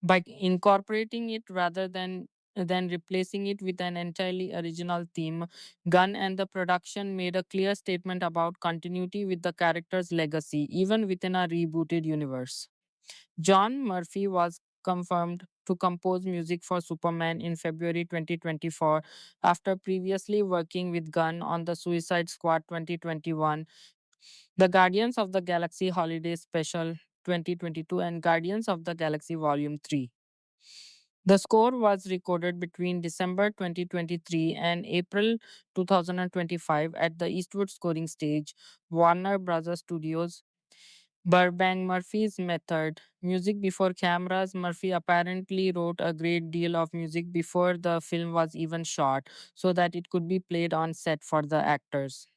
By incorporating it rather than replacing it with an entirely original theme, Gunn and the production made a clear statement about continuity with the character's legacy, even within a rebooted universe. John Murphy was confirmed to compose music for Superman in February 2024 after previously working with Gunn on the Suicide Squad 2021, the Guardians of the Galaxy Holiday Special 2022, and Guardians of the Galaxy Volume 3. The score was recorded between December 2023 and April 2025 at the Eastwood Scoring Stage, Warner Bros. Studios, Burbank Murphy's method. Music before cameras. Murphy apparently wrote a great deal of music before the film was even shot so that it could be played on set for the actors.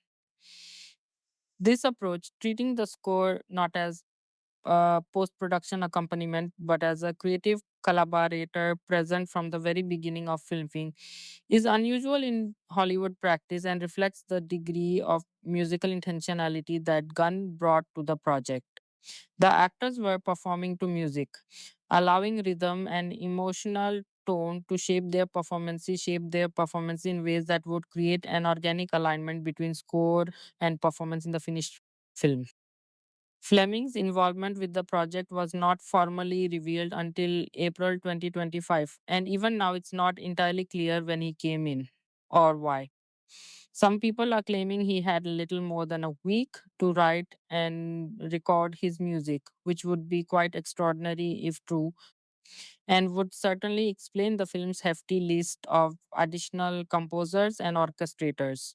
This approach, treating the score not as post production accompaniment but as a creative collaborator present from the very beginning of filming, is unusual in Hollywood practice and reflects the degree of musical intentionality that Gunn brought to the project. The actors were performing to music, allowing rhythm and emotional tone to shape their performance in ways that would create an organic alignment between score and performance in the finished film. Fleming's involvement with the project was not formally revealed until April 2025, and even now it's not entirely clear when he came in or why. Some people are claiming he had little more than a week to write and record his music, which would be quite extraordinary if true, and would certainly explain the film's hefty list of additional composers and orchestrators.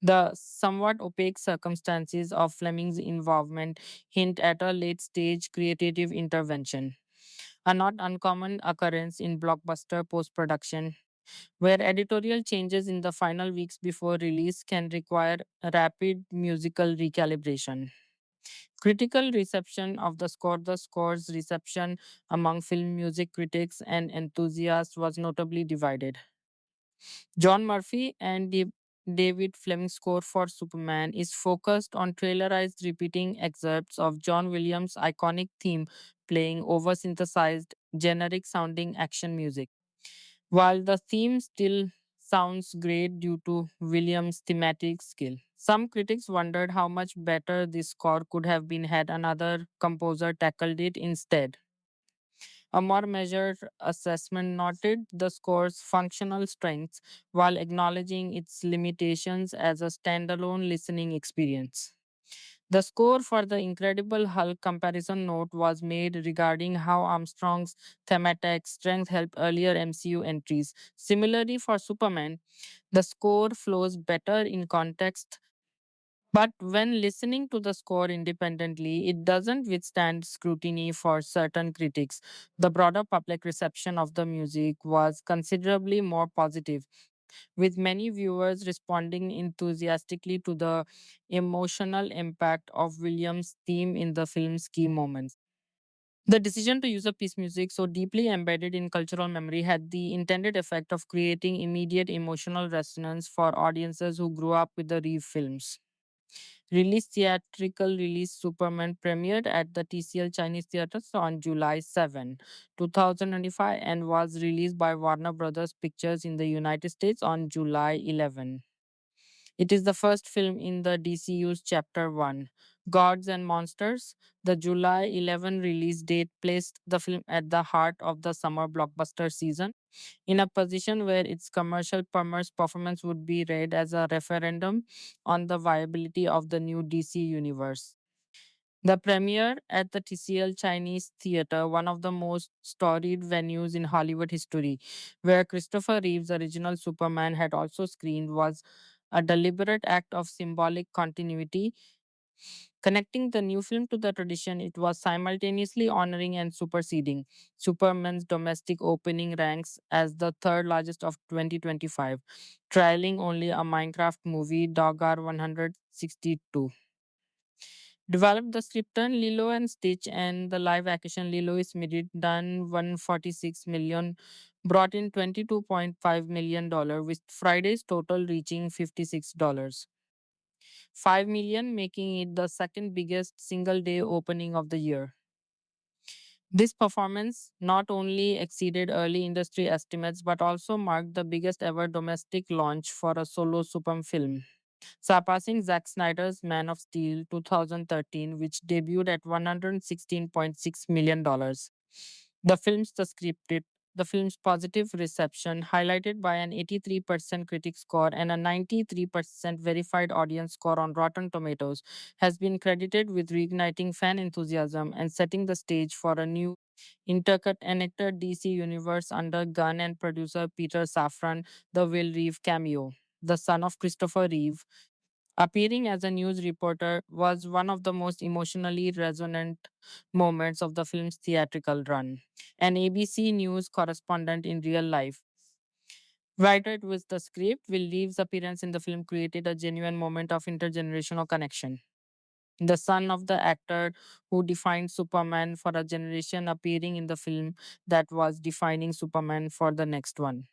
The somewhat opaque circumstances of Fleming's involvement hint at a late stage creative intervention, a not uncommon occurrence in blockbuster post production, where editorial changes in the final weeks before release can require rapid musical recalibration. Critical reception of the score's reception among film music critics and enthusiasts was notably divided. John Murphy and David Fleming's score for Superman is focused on trailerized repeating excerpts of John Williams' iconic theme playing over synthesized, generic sounding action music. While the theme still sounds great due to Williams' thematic skill, some critics wondered how much better this score could have been had another composer tackled it instead. A more measured assessment noted the score's functional strengths while acknowledging its limitations as a standalone listening experience. The score for the Incredible Hulk comparison note was made regarding how Armstrong's thematic strength helped earlier MCU entries. Similarly, for Superman, the score flows better in context, but when listening to the score independently, it doesn't withstand scrutiny for certain critics. The broader public reception of the music was considerably more positive, with many viewers responding enthusiastically to the emotional impact of Williams' theme in the film's key moments. The decision to use a piece music so deeply embedded in cultural memory had the intended effect of creating immediate emotional resonance for audiences who grew up with the Reeve films. Theatrical release Superman premiered at the TCL Chinese Theatres on July 7, 2025 and was released by Warner Brothers Pictures in the United States on July 11. It is the first film in the DCU's Chapter 1, Gods and Monsters. The July 11 release date placed the film at the heart of the summer blockbuster season, in a position where its commercial performance would be read as a referendum on the viability of the new DC universe. The premiere at the TCL Chinese Theater, one of the most storied venues in Hollywood history, where Christopher Reeve's original Superman had also screened, was a deliberate act of symbolic continuity. Connecting the new film to the tradition, it was simultaneously honoring and superseding Superman's domestic opening ranks as the third largest of 2025, trailing only a Minecraft movie, Dog R 162. Developed the script on Lilo and Stitch and the live action Lilo is Mid done 146 million, brought in $22.5 million, with Friday's total reaching $56. 5 million, making it the second biggest single day opening of the year. This performance not only exceeded early industry estimates but also marked the biggest ever domestic launch for a solo Superman film, surpassing Zack Snyder's Man of Steel 2013, which debuted at $116.6 million. The film's the scripted the film's positive reception, highlighted by an 83% critic score and a 93% verified audience score on Rotten Tomatoes, has been credited with reigniting fan enthusiasm and setting the stage for a new interconnected DC universe under Gunn and producer Peter Safran, the Will Reeve cameo. The son of Christopher Reeve, Appearing as a news reporter was one of the most emotionally resonant moments of the film's theatrical run. An ABC News correspondent in real life, writer with the script, Will Leave's appearance in the film created a genuine moment of intergenerational connection. The son of the actor who defined Superman for a generation appearing in the film that was defining Superman for the next one.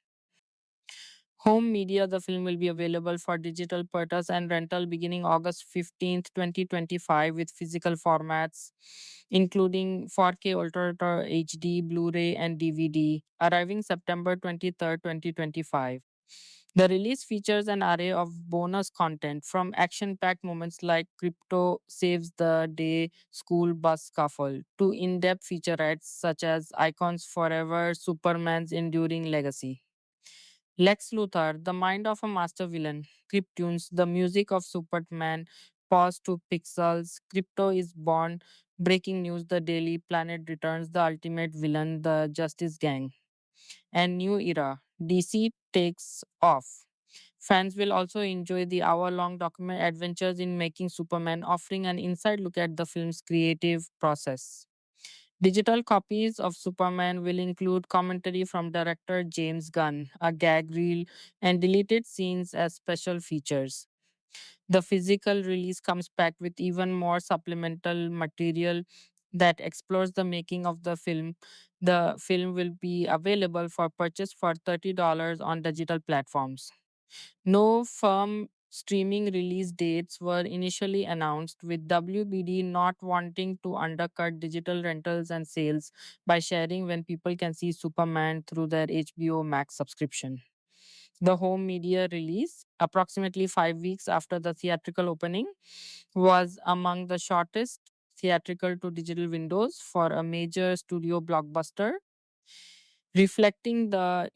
Home media, the film will be available for digital purchase and rental beginning August 15th, 2025, with physical formats including 4K Ultra HD, Blu ray, and DVD, arriving September 23rd, 2025. The release features an array of bonus content from action packed moments like Crypto Saves the Day School Bus Scuffle to in depth featurettes such as Icons Forever, Superman's Enduring Legacy. Lex Luthor, the mind of a master villain. Cryptunes, the music of Superman. Pause to Pixels. Crypto is born. Breaking news, the Daily Planet returns the ultimate villain, the Justice Gang. And New Era, DC takes off. Fans will also enjoy the hour long document adventures in making Superman, offering an inside look at the film's creative process. Digital copies of Superman will include commentary from director James Gunn, a gag reel, and deleted scenes as special features. The physical release comes packed with even more supplemental material that explores the making of the film. The film will be available for purchase for $30 on digital platforms. No firm streaming release dates were initially announced, with WBD not wanting to undercut digital rentals and sales by sharing when people can see Superman through their HBO Max subscription. The home media release, approximately 5 weeks after the theatrical opening, was among the shortest theatrical to digital windows for a major studio blockbuster, reflecting the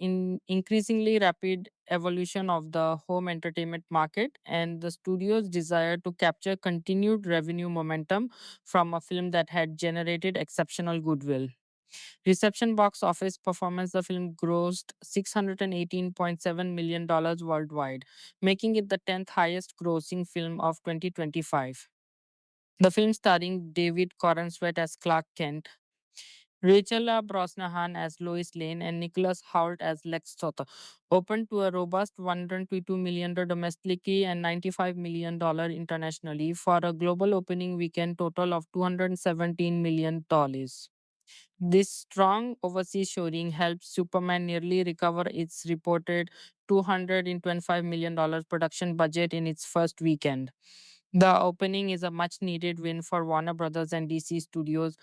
increasingly rapid evolution of the home entertainment market and the studio's desire to capture continued revenue momentum from a film that had generated exceptional goodwill. Reception box office performance, the film grossed $618.7 million worldwide, making it the 10th highest grossing film of 2025. The film starring David Corenswet as Clark Kent, Rachel Brosnahan as Lois Lane, and Nicholas Hoult as Lex Luthor opened to a robust $122 million domestically and $95 million internationally for a global opening weekend total of $217 million. This strong overseas showing helped Superman nearly recover its reported $225 million production budget in its first weekend. The opening is a much needed win for Warner Brothers and DC Studios,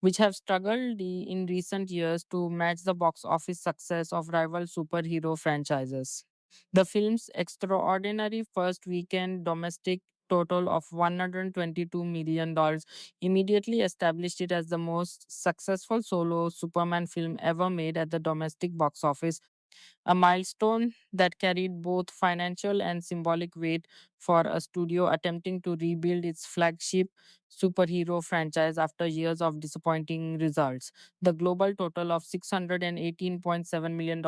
which have struggled in recent years to match the box office success of rival superhero franchises. The film's extraordinary first weekend domestic total of $122 million immediately established it as the most successful solo Superman film ever made at the domestic box office, a milestone that carried both financial and symbolic weight for a studio attempting to rebuild its flagship superhero franchise after years of disappointing results. The global total of $618.7 million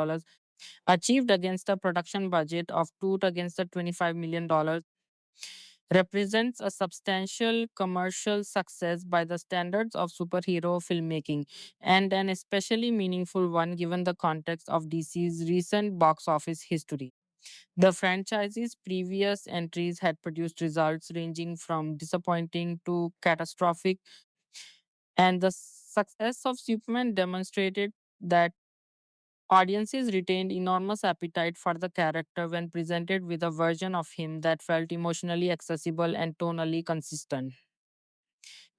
achieved against a production budget of two against the $25 million represents a substantial commercial success by the standards of superhero filmmaking, and an especially meaningful one given the context of DC's recent box office history. The franchise's previous entries had produced results ranging from disappointing to catastrophic, and the success of Superman demonstrated that audiences retained enormous appetite for the character when presented with a version of him that felt emotionally accessible and tonally consistent.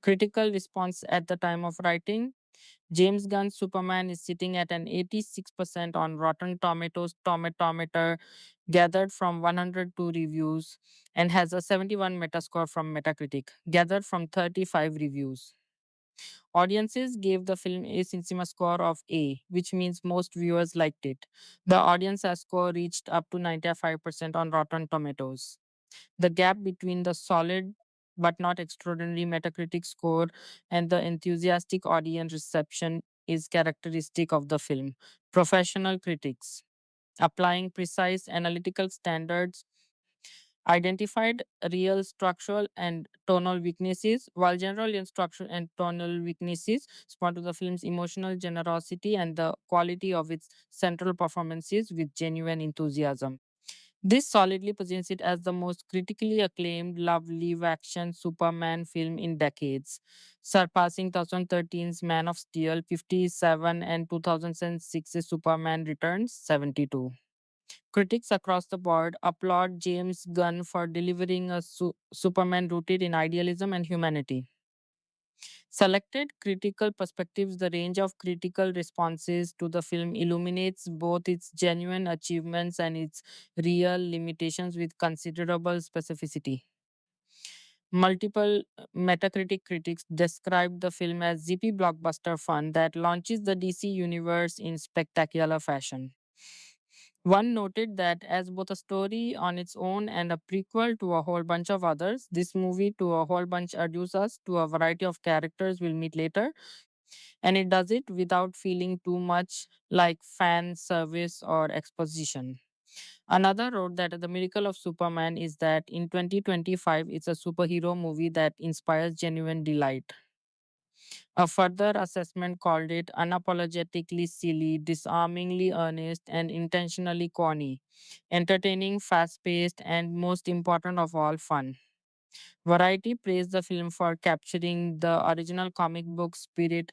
Critical response at the time of writing: James Gunn's Superman is sitting at an 86% on Rotten Tomatoes tomatometer gathered from 102 reviews and has a 71 metascore from Metacritic gathered from 35 reviews. Audiences gave the film a cinema score of A, which means most viewers liked it. The audience score reached up to 95% on Rotten Tomatoes. The gap between the solid but not extraordinary Metacritic score and the enthusiastic audience reception is characteristic of the film. Professional critics, applying precise analytical standards, identified real structural and tonal weaknesses, while general and structural and tonal weaknesses respond to the film's emotional generosity and the quality of its central performances with genuine enthusiasm. This solidly positions it as the most critically acclaimed love live action Superman film in decades, surpassing 2013's Man of Steel 57 and 2006's Superman Returns 72. Critics across the board applaud James Gunn for delivering a Superman rooted in idealism and humanity. Selected critical perspectives, the range of critical responses to the film illuminates both its genuine achievements and its real limitations with considerable specificity. Multiple Metacritic critics described the film as zippy blockbuster fun that launches the DC universe in spectacular fashion. One noted that as both a story on its own and a prequel to a whole bunch of others, this movie to a whole bunch introduces us to a variety of characters we'll meet later, and it does it without feeling too much like fan service or exposition. Another wrote that the miracle of Superman is that in 2025 it's a superhero movie that inspires genuine delight. A further assessment called it unapologetically silly, disarmingly earnest, and intentionally corny, entertaining, fast paced, and most important of all, fun. Variety praised the film for capturing the original comic book spirit,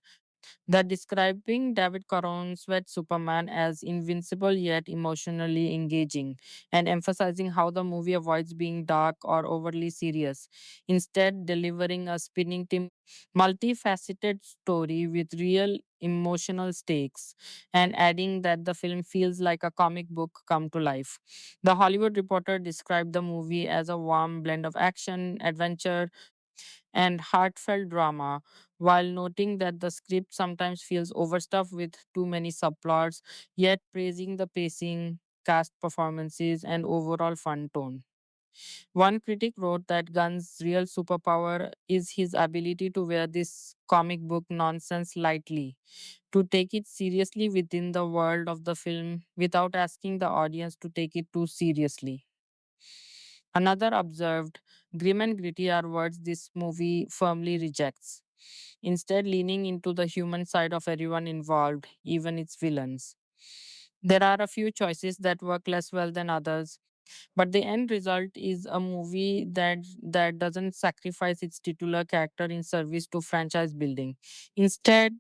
that describing David Corenswet Superman as invincible yet emotionally engaging, and emphasizing how the movie avoids being dark or overly serious, instead delivering a spinning multifaceted story with real emotional stakes, and adding that the film feels like a comic book come to life. The Hollywood Reporter described the movie as a warm blend of action, adventure, and heartfelt drama, while noting that the script sometimes feels overstuffed with too many subplots, yet praising the pacing, cast performances, and overall fun tone. One critic wrote that Gunn's real superpower is his ability to wear this comic book nonsense lightly, to take it seriously within the world of the film without asking the audience to take it too seriously. Another observed, grim and gritty are words this movie firmly rejects, instead, leaning into the human side of everyone involved, even its villains. There are a few choices that work less well than others, but the end result is a movie that doesn't sacrifice its titular character in service to franchise building. Instead,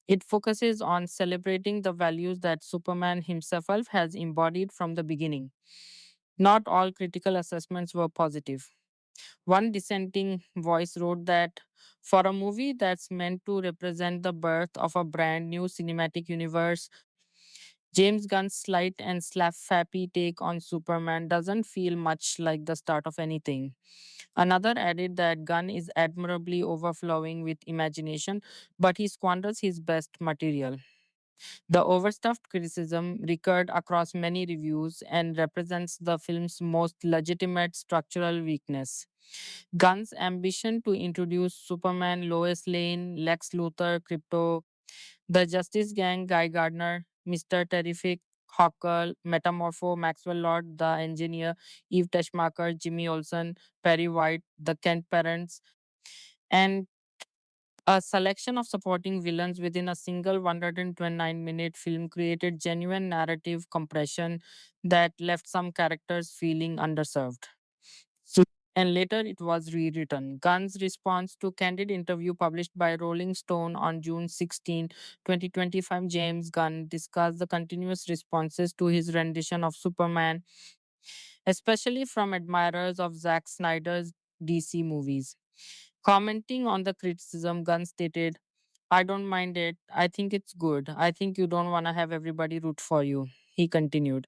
it focuses on celebrating the values that Superman himself has embodied from the beginning. Not all critical assessments were positive. One dissenting voice wrote that for a movie that's meant to represent the birth of a brand new cinematic universe, James Gunn's slight and slap-happy take on Superman doesn't feel much like the start of anything. Another added that Gunn is admirably overflowing with imagination, but he squanders his best material. The overstuffed criticism recurred across many reviews and represents the film's most legitimate structural weakness. Gunn's ambition to introduce Superman, Lois Lane, Lex Luthor, Crypto, the Justice Gang, Guy Gardner, Mr. Terrific, Hawker, Metamorpho, Maxwell Lord, the engineer, Eve Teschmacher, Jimmy Olsen, Perry White, the Kent parents, and a selection of supporting villains within a single 129-minute film created genuine narrative compression that left some characters feeling underserved. And later it was rewritten. Gunn's response to candid interview published by Rolling Stone on June 16, 2025, James Gunn discussed the continuous responses to his rendition of Superman, especially from admirers of Zack Snyder's DC movies. Commenting on the criticism, Gunn stated, I don't mind it. I think it's good. I think you don't want to have everybody root for you. He continued.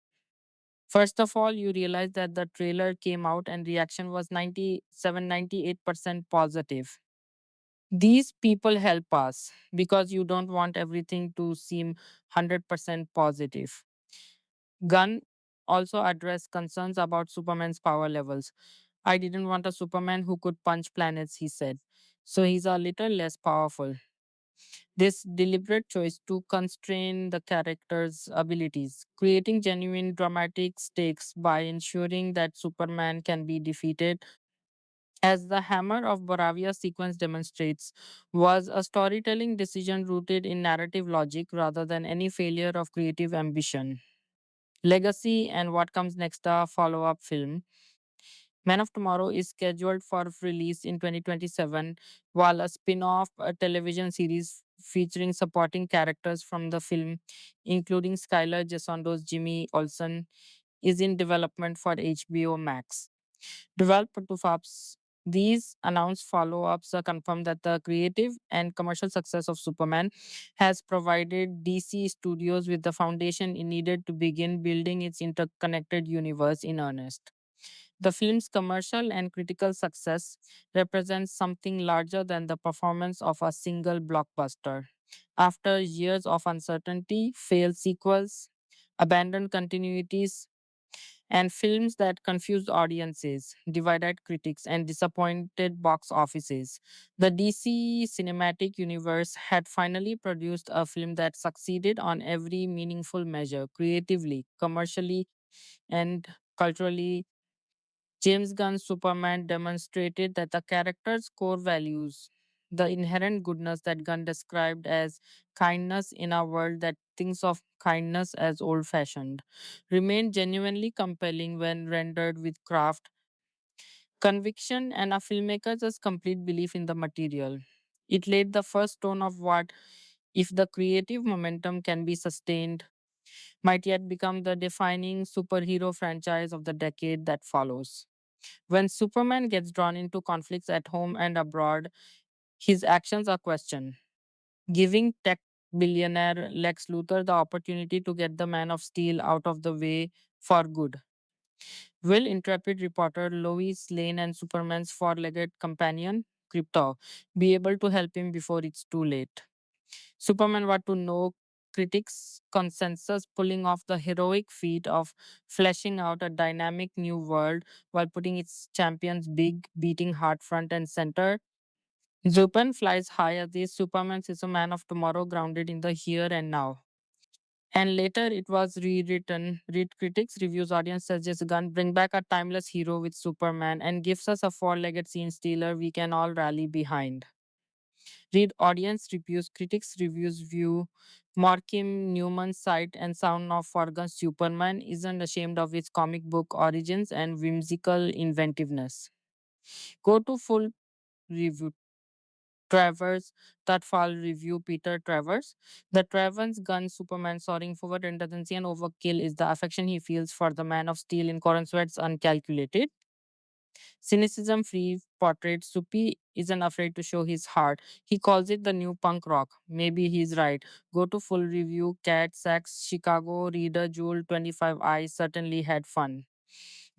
First of all, you realize that the trailer came out and reaction was 97-98% positive. These people help us because you don't want everything to seem 100% positive. Gunn also addressed concerns about Superman's power levels. I didn't want a Superman who could punch planets, he said. So he's a little less powerful. This deliberate choice to constrain the character's abilities, creating genuine dramatic stakes by ensuring that Superman can be defeated, as the Hammer of Boravia sequence demonstrates, was a storytelling decision rooted in narrative logic rather than any failure of creative ambition. Legacy and what comes next, a follow up film. Man of Tomorrow is scheduled for release in 2027, while a spin off television series featuring supporting characters from the film, including Skylar Jesondo's Jimmy Olsen, is in development for HBO Max. Developed to FAPS, these announced follow ups confirm that the creative and commercial success of Superman has provided DC Studios with the foundation it needed to begin building its interconnected universe in earnest. The film's commercial and critical success represents something larger than the performance of a single blockbuster. After years of uncertainty, failed sequels, abandoned continuities, and films that confused audiences, divided critics, and disappointed box offices, the DC cinematic universe had finally produced a film that succeeded on every meaningful measure creatively, commercially, and culturally. James Gunn's Superman demonstrated that the character's core values, the inherent goodness that Gunn described as kindness in a world that thinks of kindness as old fashioned, remained genuinely compelling when rendered with craft, conviction, and a filmmaker's complete belief in the material. It laid the first stone of what, if the creative momentum can be sustained, might yet become the defining superhero franchise of the decade that follows. When Superman gets drawn into conflicts at home and abroad, his actions are questioned, giving tech billionaire Lex Luthor the opportunity to get the Man of Steel out of the way for good. Will intrepid reporter Lois Lane and Superman's four-legged companion, Krypto, be able to help him before it's too late? Superman what to know critics consensus pulling off the heroic feat of fleshing out a dynamic new world while putting its champions big, beating heart front and center. Zupan flies high as the Superman is a man of tomorrow grounded in the here and now. And later it was rewritten. Read critics, reviews, audience suggest Gunn bring back a timeless hero with Superman and gives us a four-legged scene stealer we can all rally behind. Read audience reviews, critics reviews view. Markham Newman's sight and sound of Forgan's Superman isn't ashamed of its comic book origins and whimsical inventiveness. Go to full review. Travers, that fall review Peter Travers. The Travers gun Superman soaring forward and doesn't see an overkill is the affection he feels for the Man of Steel in Corenswet's uncalculated. Cynicism free portrait, Supi isn't afraid to show his heart. He calls it the new punk rock. Maybe he's right. Go to full review. Cat Sachs, Chicago, Reader, Jewel 25 I certainly had fun.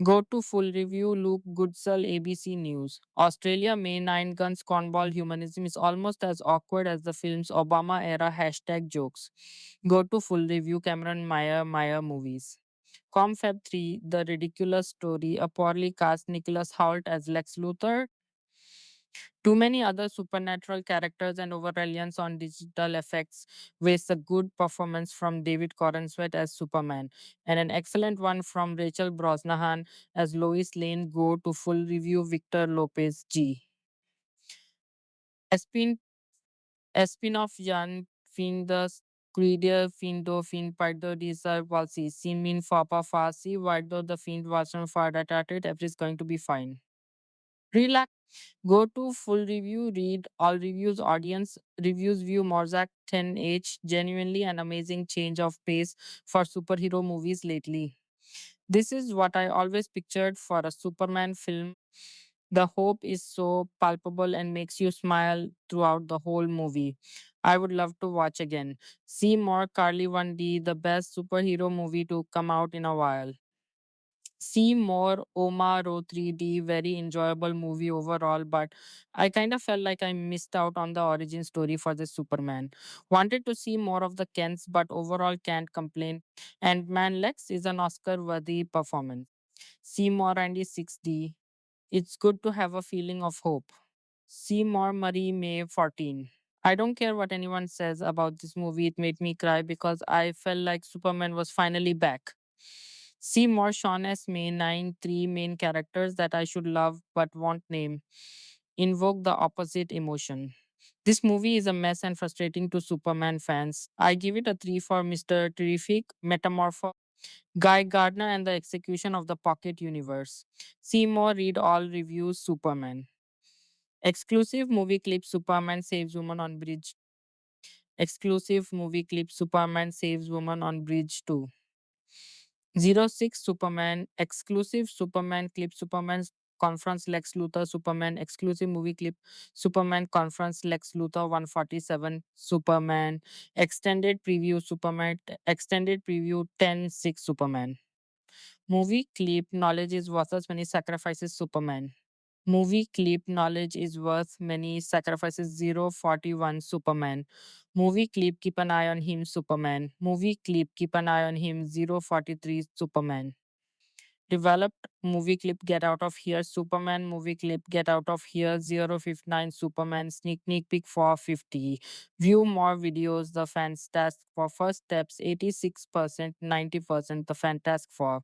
Go to full review. Luke Goodsell, ABC News. Australia, May 9 Guns Cornball Humanism is almost as awkward as the film's Obama era hashtag jokes. Go to full review. Cameron Meyer Movies. Confab 3, The Ridiculous Story, a poorly cast Nicholas Hoult as Lex Luthor, too many other supernatural characters and over reliance on digital effects waste a good performance from David Corenswet as Superman, and an excellent one from Rachel Brosnahan as Lois Lane. Go to full review Victor Lopez G. Espin Espin of Jan fin the Credia Findo Fin Pardo Disa Walsi Simin Fapa Fasi Wardo the Fiend Watson Farda Tatit everything's going to be fine. Relax. Go to full review, read all reviews, audience reviews, view Morzak 10H, genuinely an amazing change of pace for superhero movies lately. This is what I always pictured for a Superman film. The hope is so palpable and makes you smile throughout the whole movie. I would love to watch again. See more Carly 1D, the best superhero movie to come out in a while. See more Omaro 3D, very enjoyable movie overall, but I kind of felt like I missed out on the origin story for the Superman. Wanted to see more of the Kents, but overall can't complain. And Man Lex is an Oscar worthy performance. See more Andy 6D. It's good to have a feeling of hope. See more Marie May 14. I don't care what anyone says about this movie, it made me cry because I felt like Superman was finally back. See more Sean S. May 9 3 main characters that I should love but won't name. Invoke the opposite emotion. This movie is a mess and frustrating to Superman fans. I give it a 3 for Mr. Terrific, Metamorpho, Guy Gardner, and the execution of the Pocket Universe. See more, read all reviews, Superman. Exclusive movie clip Superman saves woman on bridge. Exclusive movie clip Superman saves woman on bridge 2. 06 Superman. Exclusive Superman clip Superman conference Lex Luthor Superman. Exclusive movie clip Superman conference Lex Luthor 147 Superman. Extended preview Superman. Extended preview 10/6 Superman. Movie clip Knowledge is worth as many sacrifices Superman. Movie clip Knowledge is worth many sacrifices 041 Superman. Movie clip Keep an eye on him Superman. Movie clip Keep an eye on him 043 Superman. Developed movie clip Get Out of Here Superman. Movie clip Get Out of Here 059 Superman. Sneak peek 450. View more videos. The Fans Task for First Steps 86%, 90%. The Fantastic Four.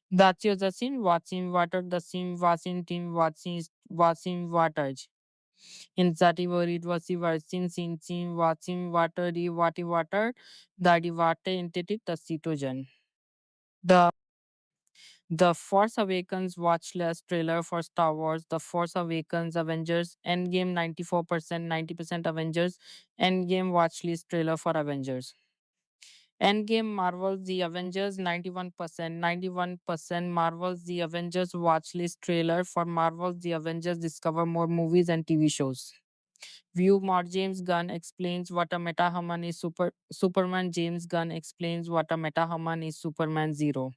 That's the scene watching water, the scene watching team watching water. In Zati worried was the watching scene watching water, the water, the water entity the citogen. The The Force Awakens watch list trailer for Star Wars, The Force Awakens Avengers, Endgame 94%, 90% Avengers, Endgame watch list trailer for Avengers. Endgame Marvel's The Avengers 91%, 91% Marvel's The Avengers watch list trailer for Marvel's The Avengers discover more movies and TV shows. View more James Gunn explains what a meta-human is Superman James Gunn explains what a meta-human is Superman 0.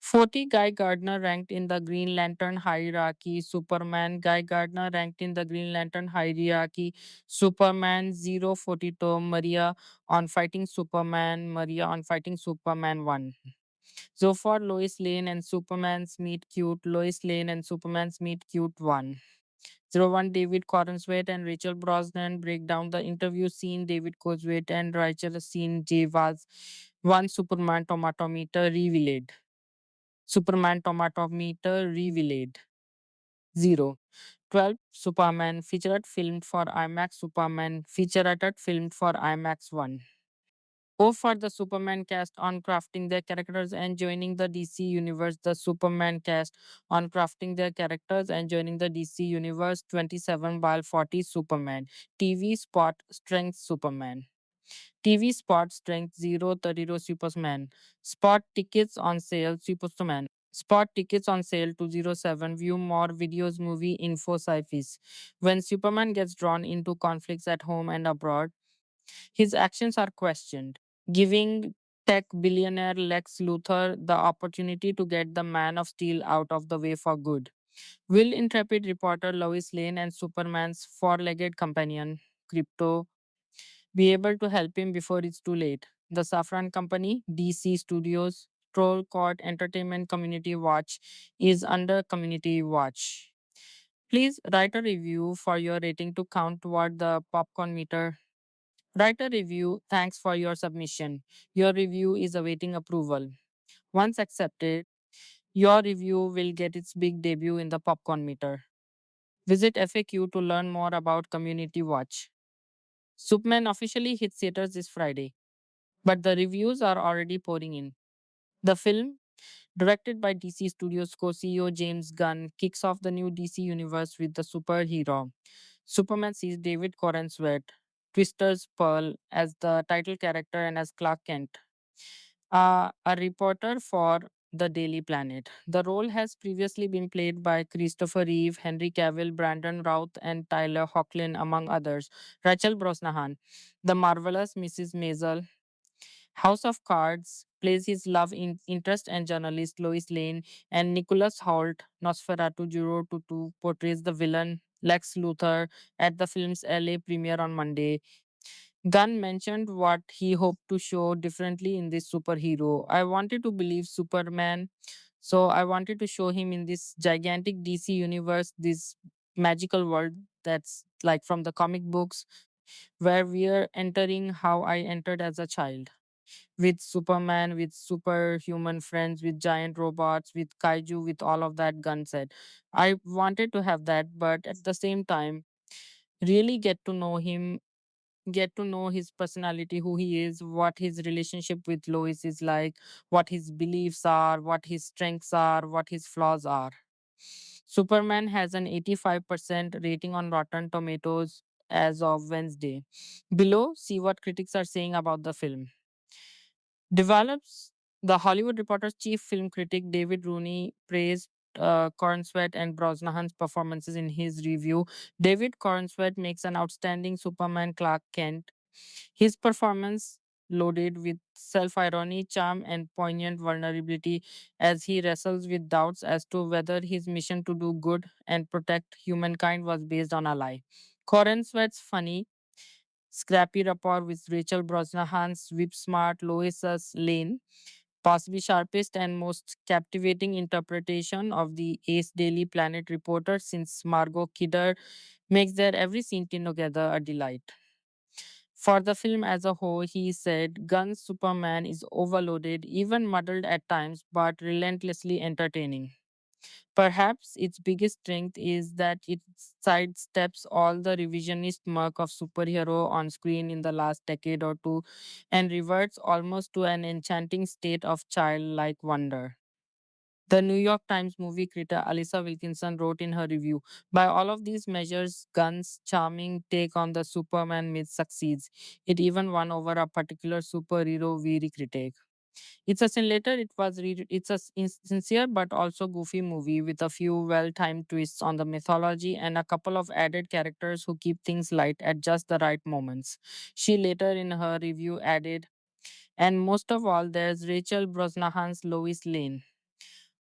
40 Guy Gardner ranked in the Green Lantern hierarchy. Superman Guy Gardner ranked in the Green Lantern hierarchy. Superman 042 Maria on Fighting Superman. Maria on Fighting Superman 1. So far, Lois Lane and Superman's Meet Cute. Lois Lane and Superman's Meet Cute 1. 01 David Corenswet and Rachel Brosnahan break down the interview scene. David Corenswet and Rachel scene J was 1 Superman Tomatometer revealed. Superman Tomatometer revealed. 0. 12 Superman featurette filmed for IMAX Superman featurette filmed for IMAX 1. O for the Superman cast on crafting their characters and joining the DC Universe. The Superman cast on crafting their characters and joining the DC Universe 27 by 40 Superman. TV spot strength Superman. TV spot strength 030 Superman. Spot tickets on sale Superman. Spot tickets on sale 207. View more videos movie info sci-fis. When Superman gets drawn into conflicts at home and abroad, his actions are questioned, giving tech billionaire Lex Luthor the opportunity to get the Man of Steel out of the way for good. Will intrepid reporter Lois Lane and Superman's four-legged companion, Crypto, be able to help him before it's too late? The Saffron Company, DC Studios, Troll Court Entertainment Community Watch is under Community Watch. Please write a review for your rating to count toward the popcorn meter. Write a review. Thanks for your submission. Your review is awaiting approval. Once accepted, your review will get its big debut in the popcorn meter. Visit FAQ to learn more about Community Watch. Superman officially hits theaters this Friday, but the reviews are already pouring in. The film, directed by DC Studios co CEO James Gunn, kicks off the new DC universe with the superhero. Superman sees David Corenswet, Twister's Pearl, as the title character and as Clark Kent, a reporter for the Daily Planet. The role has previously been played by Christopher Reeve, Henry Cavill, Brandon Routh, and Tyler Hoechlin, among others. Rachel Brosnahan, the marvelous Mrs. Maisel, House of Cards, plays his interest and journalist Lois Lane, and Nicholas Hoult, Nosferatu Juro Tutu, portrays the villain Lex Luthor at the film's LA premiere on Monday. Gunn mentioned what he hoped to show differently in this superhero. I wanted to believe Superman, so I wanted to show him in this gigantic DC universe, this magical world that's like from the comic books. where we are entering how I entered as a child, with Superman, with superhuman friends, with giant robots, with kaiju, with all of that gun set. I wanted to have that, but at the same time, really get to know him, get to know his personality, who he is, what his relationship with Lois is like, what his beliefs are, what his strengths are, what his flaws are. Superman has an 85% rating on Rotten Tomatoes as of Wednesday. Below, see what critics are saying about the film. Develops The Hollywood Reporter's chief film critic David Rooney praised Corenswet and Brosnahan's performances in his review. David Corenswet makes an outstanding Superman Clark Kent. His performance, loaded with self irony, charm, and poignant vulnerability as he wrestles with doubts as to whether his mission to do good and protect humankind was based on a lie. Corenswet's funny, scrappy rapport with Rachel Brosnahan's whip smart Lois's Lane, possibly sharpest and most captivating interpretation of the Ace Daily Planet reporter since Margot Kidder, makes their every scene together a delight. For the film as a whole, he said, Gunn's Superman is overloaded, even muddled at times, but relentlessly entertaining. Perhaps its biggest strength is that it sidesteps all the revisionist murk of superhero on screen in the last decade or two and reverts almost to an enchanting state of childlike wonder. The New York Times movie critic Alyssa Wilkinson wrote in her review, by all of these measures, Gunn's charming take on the Superman myth succeeds. It even won over a particular superhero weary critic. It's a sincere but also goofy movie with a few well-timed twists on the mythology and a couple of added characters who keep things light at just the right moments. She later in her review added, and most of all, there's Rachel Brosnahan's Lois Lane,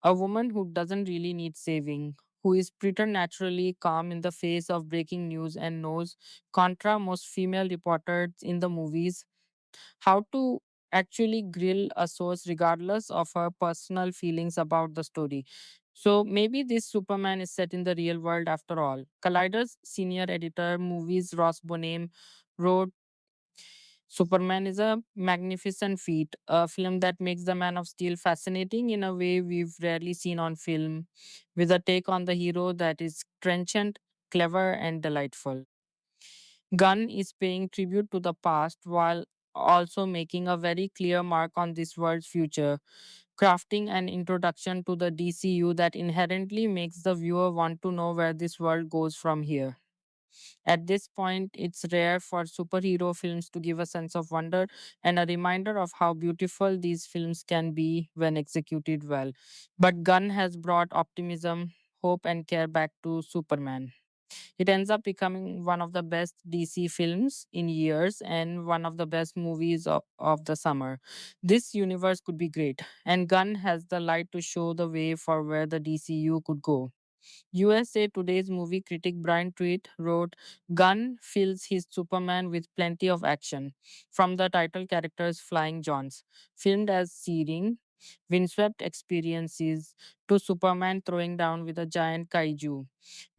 a woman who doesn't really need saving, who is preternaturally calm in the face of breaking news and knows, contra most female reporters in the movies, how to actually grill a source regardless of her personal feelings about the story. So maybe this Superman is set in the real world after all. Collider's senior editor, movies Ross Bonham, wrote Superman is a magnificent feat, a film that makes the Man of Steel fascinating in a way we've rarely seen on film, with a take on the hero that is trenchant, clever, and delightful. Gunn is paying tribute to the past while also making a very clear mark on this world's future, crafting an introduction to the DCU that inherently makes the viewer want to know where this world goes from here. At this point, it's rare for superhero films to give a sense of wonder and a reminder of how beautiful these films can be when executed well. But Gunn has brought optimism, hope, and care back to Superman. It ends up becoming one of the best DC films in years and one of the best movies of the summer. This universe could be great, and Gunn has the light to show the way for where the DCU could go. USA Today's movie critic Brian Tweet wrote, Gunn fills his Superman with plenty of action, from the title characters Flying Johns, filmed as searing, windswept experiences, to Superman throwing down with a giant kaiju.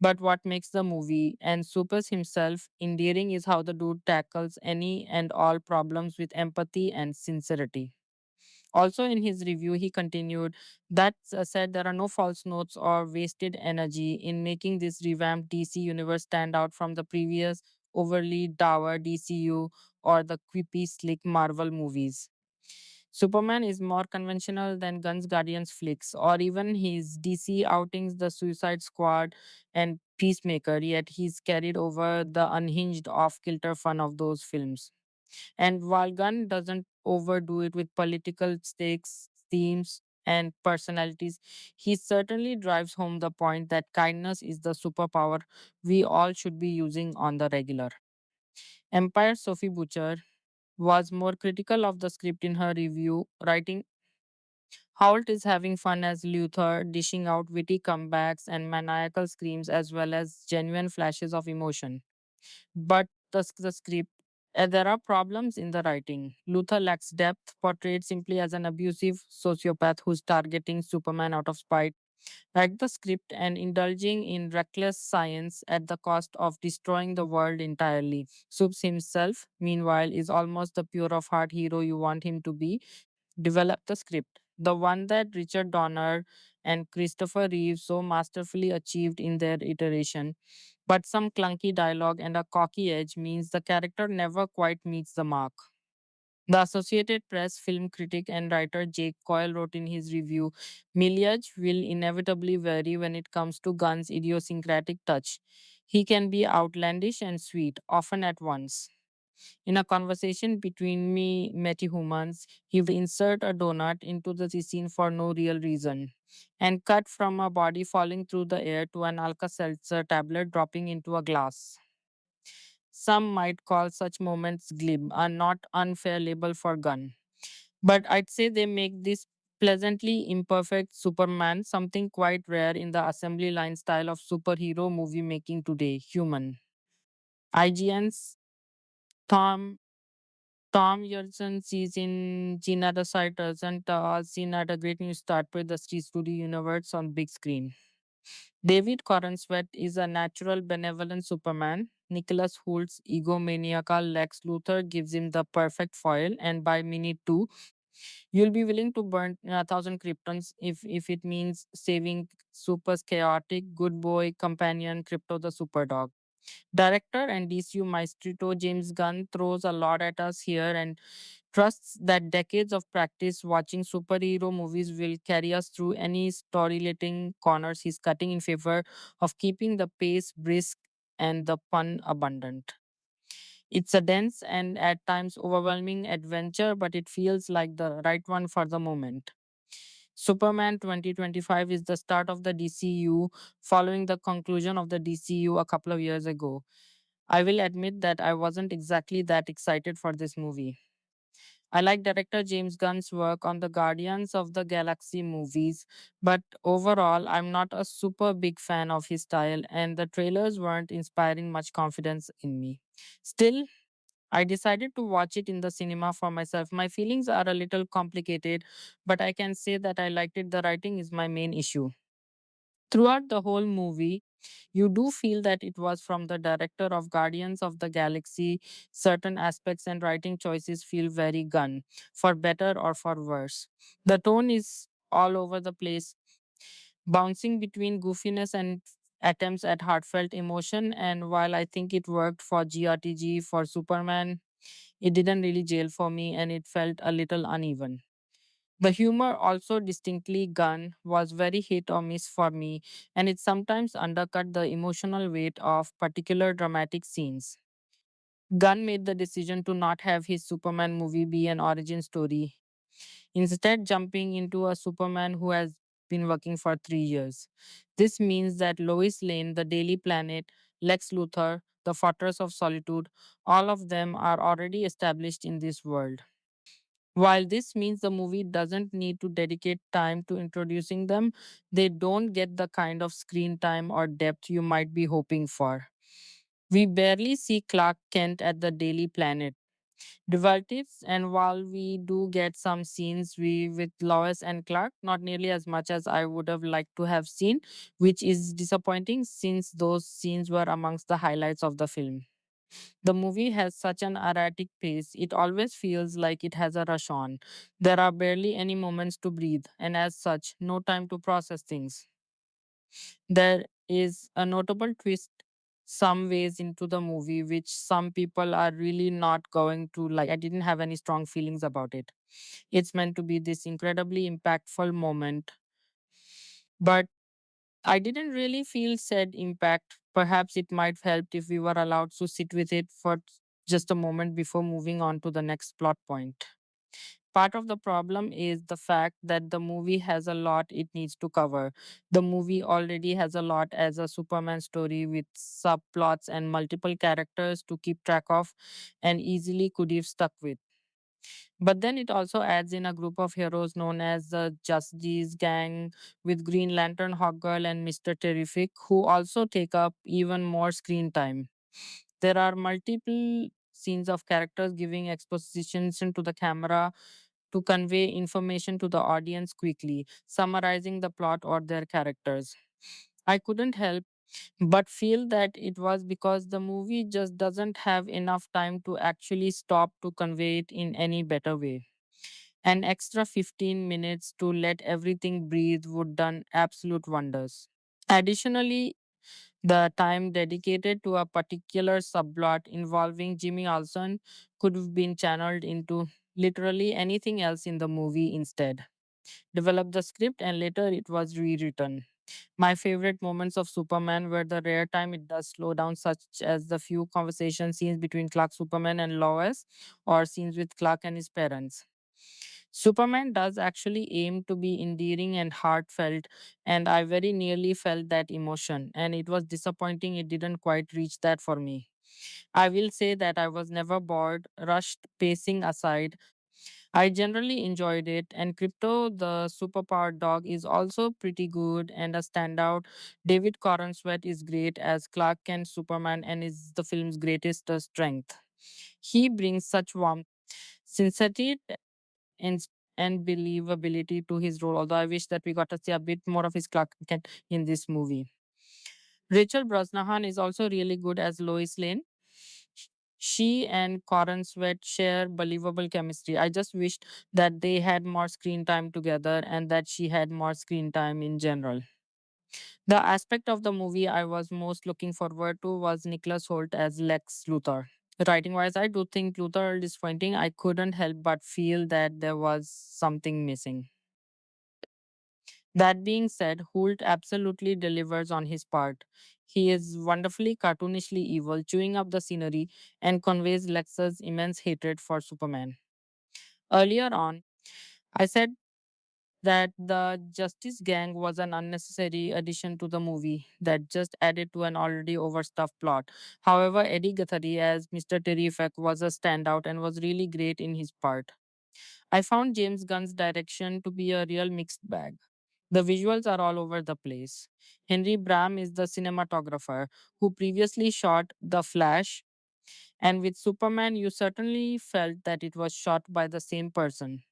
But what makes the movie, and Supers himself, endearing is how the dude tackles any and all problems with empathy and sincerity. Also, in his review, he continued that said there are no false notes or wasted energy in making this revamped DC universe stand out from the previous overly dour DCU or the quippy, slick Marvel movies. Superman is more conventional than Guns Guardians flicks or even his DC outings, The Suicide Squad and Peacemaker, yet he's carried over the unhinged off kilter fun of those films. And while Gunn doesn't overdo it with political stakes, themes, and personalities, he certainly drives home the point that kindness is the superpower we all should be using on the regular. Empire Sophie Butcher was more critical of the script in her review, writing, Holt is having fun as Luthor, dishing out witty comebacks and maniacal screams as well as genuine flashes of emotion. But the script, there are problems in the writing. Luther lacks depth, portrayed simply as an abusive sociopath who's targeting Superman out of spite. write the script, and indulging in reckless science at the cost of destroying the world entirely. Subs himself, meanwhile, is almost the pure of heart hero you want him to be. Develop the script. The one that Richard Donner and Christopher Reeve so masterfully achieved in their iteration. But some clunky dialogue and a cocky edge means the character never quite meets the mark. The Associated Press film critic and writer Jake Coyle wrote in his review, Miliaj will inevitably vary when it comes to Gunn's idiosyncratic touch. He can be outlandish and sweet, often at once. In a conversation between me metahumans, he will insert a donut into the scene for no real reason and cut from a body falling through the air to an Alka-Seltzer tablet dropping into a glass. Some might call such moments glib, a not unfair label for Gunn. But I'd say they make this pleasantly imperfect Superman something quite rare in the assembly line style of superhero movie making today, human. IGN's Tom Tom Yerson sees in Gina the Sight doesn't seen at a great new start with the Street Studio universe on big screen. David Corenswet is a natural benevolent Superman. Nicholas Holt's egomaniacal Lex Luthor gives him the perfect foil, and by minute two, you'll be willing to burn 1,000 Kryptons if it means saving Super's chaotic good boy companion Crypto the Superdog. Director and DCU maestro James Gunn throws a lot at us here and trusts that decades of practice watching superhero movies will carry us through any storytelling corners he's cutting in favor of keeping the pace brisk and the pun abundant. It's a dense and at times overwhelming adventure, but it feels like the right one for the moment. Superman 2025 is the start of the DCU following the conclusion of the DCU a couple of years ago. I will admit that I wasn't exactly that excited for this movie. I like director James Gunn's work on the Guardians of the Galaxy movies, but overall, I'm not a super big fan of his style, and the trailers weren't inspiring much confidence in me. Still, I decided to watch it in the cinema for myself. My feelings are a little complicated, but I can say that I liked it. The writing is my main issue. Throughout the whole movie, you do feel that it was from the director of Guardians of the Galaxy. Certain aspects and writing choices feel very Gunn, for better or for worse. The tone is all over the place, bouncing between goofiness and attempts at heartfelt emotion. And while I think it worked for GRTG for Superman, it didn't really jail for me and it felt a little uneven. The humor, also distinctly Gunn, was very hit or miss for me, and it sometimes undercut the emotional weight of particular dramatic scenes. Gunn made the decision to not have his Superman movie be an origin story, instead, jumping into a Superman who has been working for 3 years. This means that Lois Lane, the Daily Planet, Lex Luthor, the Fortress of Solitude, all of them are already established in this world. While this means the movie doesn't need to dedicate time to introducing them, they don't get the kind of screen time or depth you might be hoping for. We barely see Clark Kent at the Daily Planet. Derivatives, and while we do get some scenes with Lois and Clark, not nearly as much as I would have liked to have seen, which is disappointing since those scenes were amongst the highlights of the film. The movie has such an erratic pace, it always feels like it has a rush on. There are barely any moments to breathe, and as such, no time to process things. There is a notable twist some ways into the movie, which some people are really not going to like. I didn't have any strong feelings about it. It's meant to be this incredibly impactful moment, but I didn't really feel said impact. Perhaps it might have helped if we were allowed to sit with it for just a moment before moving on to the next plot point. Part of the problem is the fact that the movie has a lot it needs to cover. The movie already has a lot as a Superman story with subplots and multiple characters to keep track of and easily could have stuck with. But then it also adds in a group of heroes known as the Justice Gang with Green Lantern, Hawkgirl, and Mr. Terrific, who also take up even more screen time. There are multiple scenes of characters giving expositions to the camera to convey information to the audience quickly, summarizing the plot or their characters. I couldn't help but feel that it was because the movie just doesn't have enough time to actually stop to convey it in any better way. An extra 15 minutes to let everything breathe would done absolute wonders. Additionally, the time dedicated to a particular subplot involving Jimmy Olsen could have been channeled into literally anything else in the movie instead. Develop the script and later it was rewritten. My favorite moments of Superman were the rare time it does slow down, such as the few conversation scenes between Clark, Superman, and Lois, or scenes with Clark and his parents. Superman does actually aim to be endearing and heartfelt, and I very nearly felt that emotion, and it was disappointing it didn't quite reach that for me. I will say that I was never bored, rushed, pacing aside. I generally enjoyed it, and Crypto, the superpowered dog, is also pretty good and a standout. David Corenswet is great as Clark Kent Superman and is the film's greatest strength. He brings such warmth, sincerity, and, and believability to his role, although I wish that we got to see a bit more of his Clark Kent in this movie. Rachel Brosnahan is also really good as Lois Lane. She and Corenswet share believable chemistry. I just wished that they had more screen time together and that she had more screen time in general. The aspect of the movie I was most looking forward to was Nicholas Holt as Lex Luthor. Writing wise, I do think Luthor is disappointing. I couldn't help but feel that there was something missing. That being said, Holt absolutely delivers on his part. He is wonderfully cartoonishly evil, chewing up the scenery, and conveys Lex's immense hatred for Superman. Earlier on, I said that the Justice Gang was an unnecessary addition to the movie that just added to an already overstuffed plot. However, Eddie Guthrie as Mr. Terrific was a standout and was really great in his part. I found James Gunn's direction to be a real mixed bag. The visuals are all over the place. Henry Bram is the cinematographer who previously shot The Flash, and with Superman, you certainly felt that it was shot by the same person.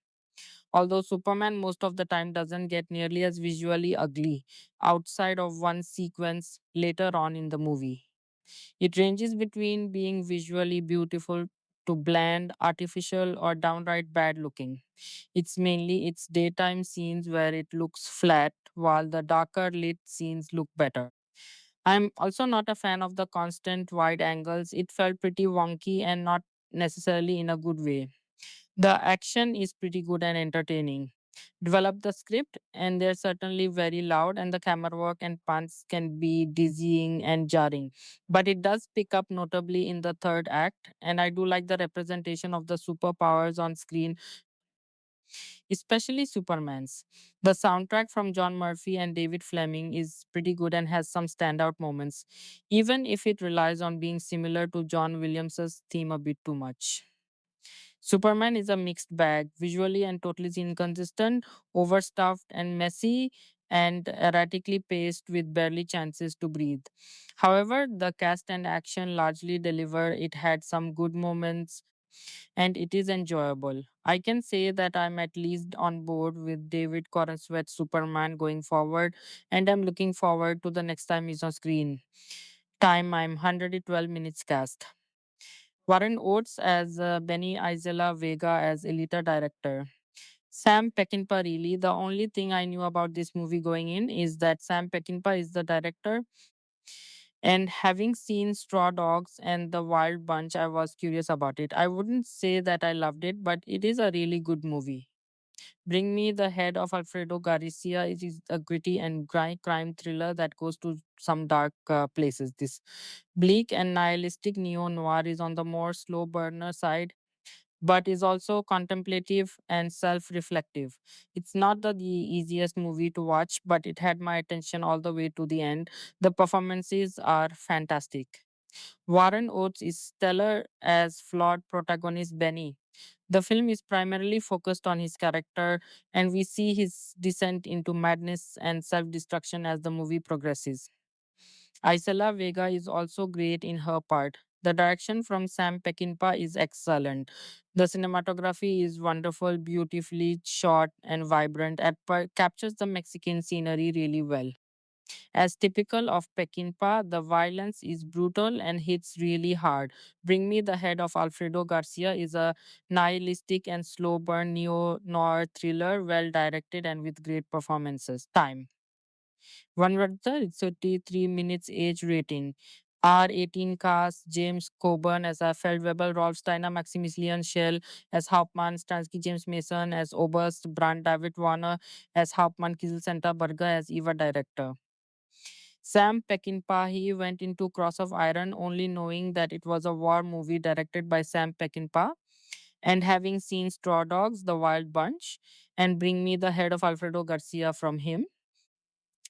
Although Superman most of the time doesn't get nearly as visually ugly outside of one sequence later on in the movie. It ranges between being visually beautiful to bland, artificial, or downright bad looking. It's mainly its daytime scenes where it looks flat, while the darker lit scenes look better. I'm also not a fan of the constant wide angles. It felt pretty wonky and not necessarily in a good way. The action is pretty good and entertaining. Develop the script, and they're certainly very loud, and the camera work and punts can be dizzying and jarring. But it does pick up notably in the third act, and I do like the representation of the superpowers on screen, especially Superman's. The soundtrack from John Murphy and David Fleming is pretty good and has some standout moments, even if it relies on being similar to John Williams's theme a bit too much. Superman is a mixed bag, visually and totally inconsistent, overstuffed and messy, and erratically paced with barely chances to breathe. However, the cast and action largely deliver. It had some good moments and it is enjoyable. I can say that I'm at least on board with David Corenswet's Superman going forward, and I'm looking forward to the next time he's on screen. Time I'm 112 minutes cast. Warren Oates as Benny Isela Vega as Elita director. Sam Peckinpah really. The only thing I knew about this movie going in is that Sam Peckinpah is the director. And having seen Straw Dogs and The Wild Bunch, I was curious about it. I wouldn't say that I loved it, but it is a really good movie. Bring Me the Head of Alfredo Garcia. It is a gritty and crime thriller that goes to some dark places. This bleak and nihilistic neo noir is on the more slow burner side, but is also contemplative and self reflective. It's not the easiest movie to watch, but it had my attention all the way to the end. The performances are fantastic. Warren Oates is stellar as flawed protagonist Benny. The film is primarily focused on his character, and we see his descent into madness and self destruction as the movie progresses. Isela Vega is also great in her part. The direction from Sam Peckinpah is excellent. The cinematography is wonderful, beautifully shot and vibrant, and captures the Mexican scenery really well. As typical of Peckinpah, the violence is brutal and hits really hard. Bring Me the Head of Alfredo Garcia is a nihilistic and slow burn neo noir thriller, well directed and with great performances. Time. One Rudder, it's 33 minutes age rating. R18 cast, James Coburn as a Feldwebel, Rolf Steiner, Maximilian Schell as Hauptmann, Stansky James Mason as Oberst, Brand David Warner as Hauptmann, Kizil Santa Berger as Eva director. Sam Peckinpah, he went into Cross of Iron only knowing that it was a war movie directed by Sam Peckinpah. And having seen Straw Dogs, The Wild Bunch, and Bring Me the Head of Alfredo Garcia from him,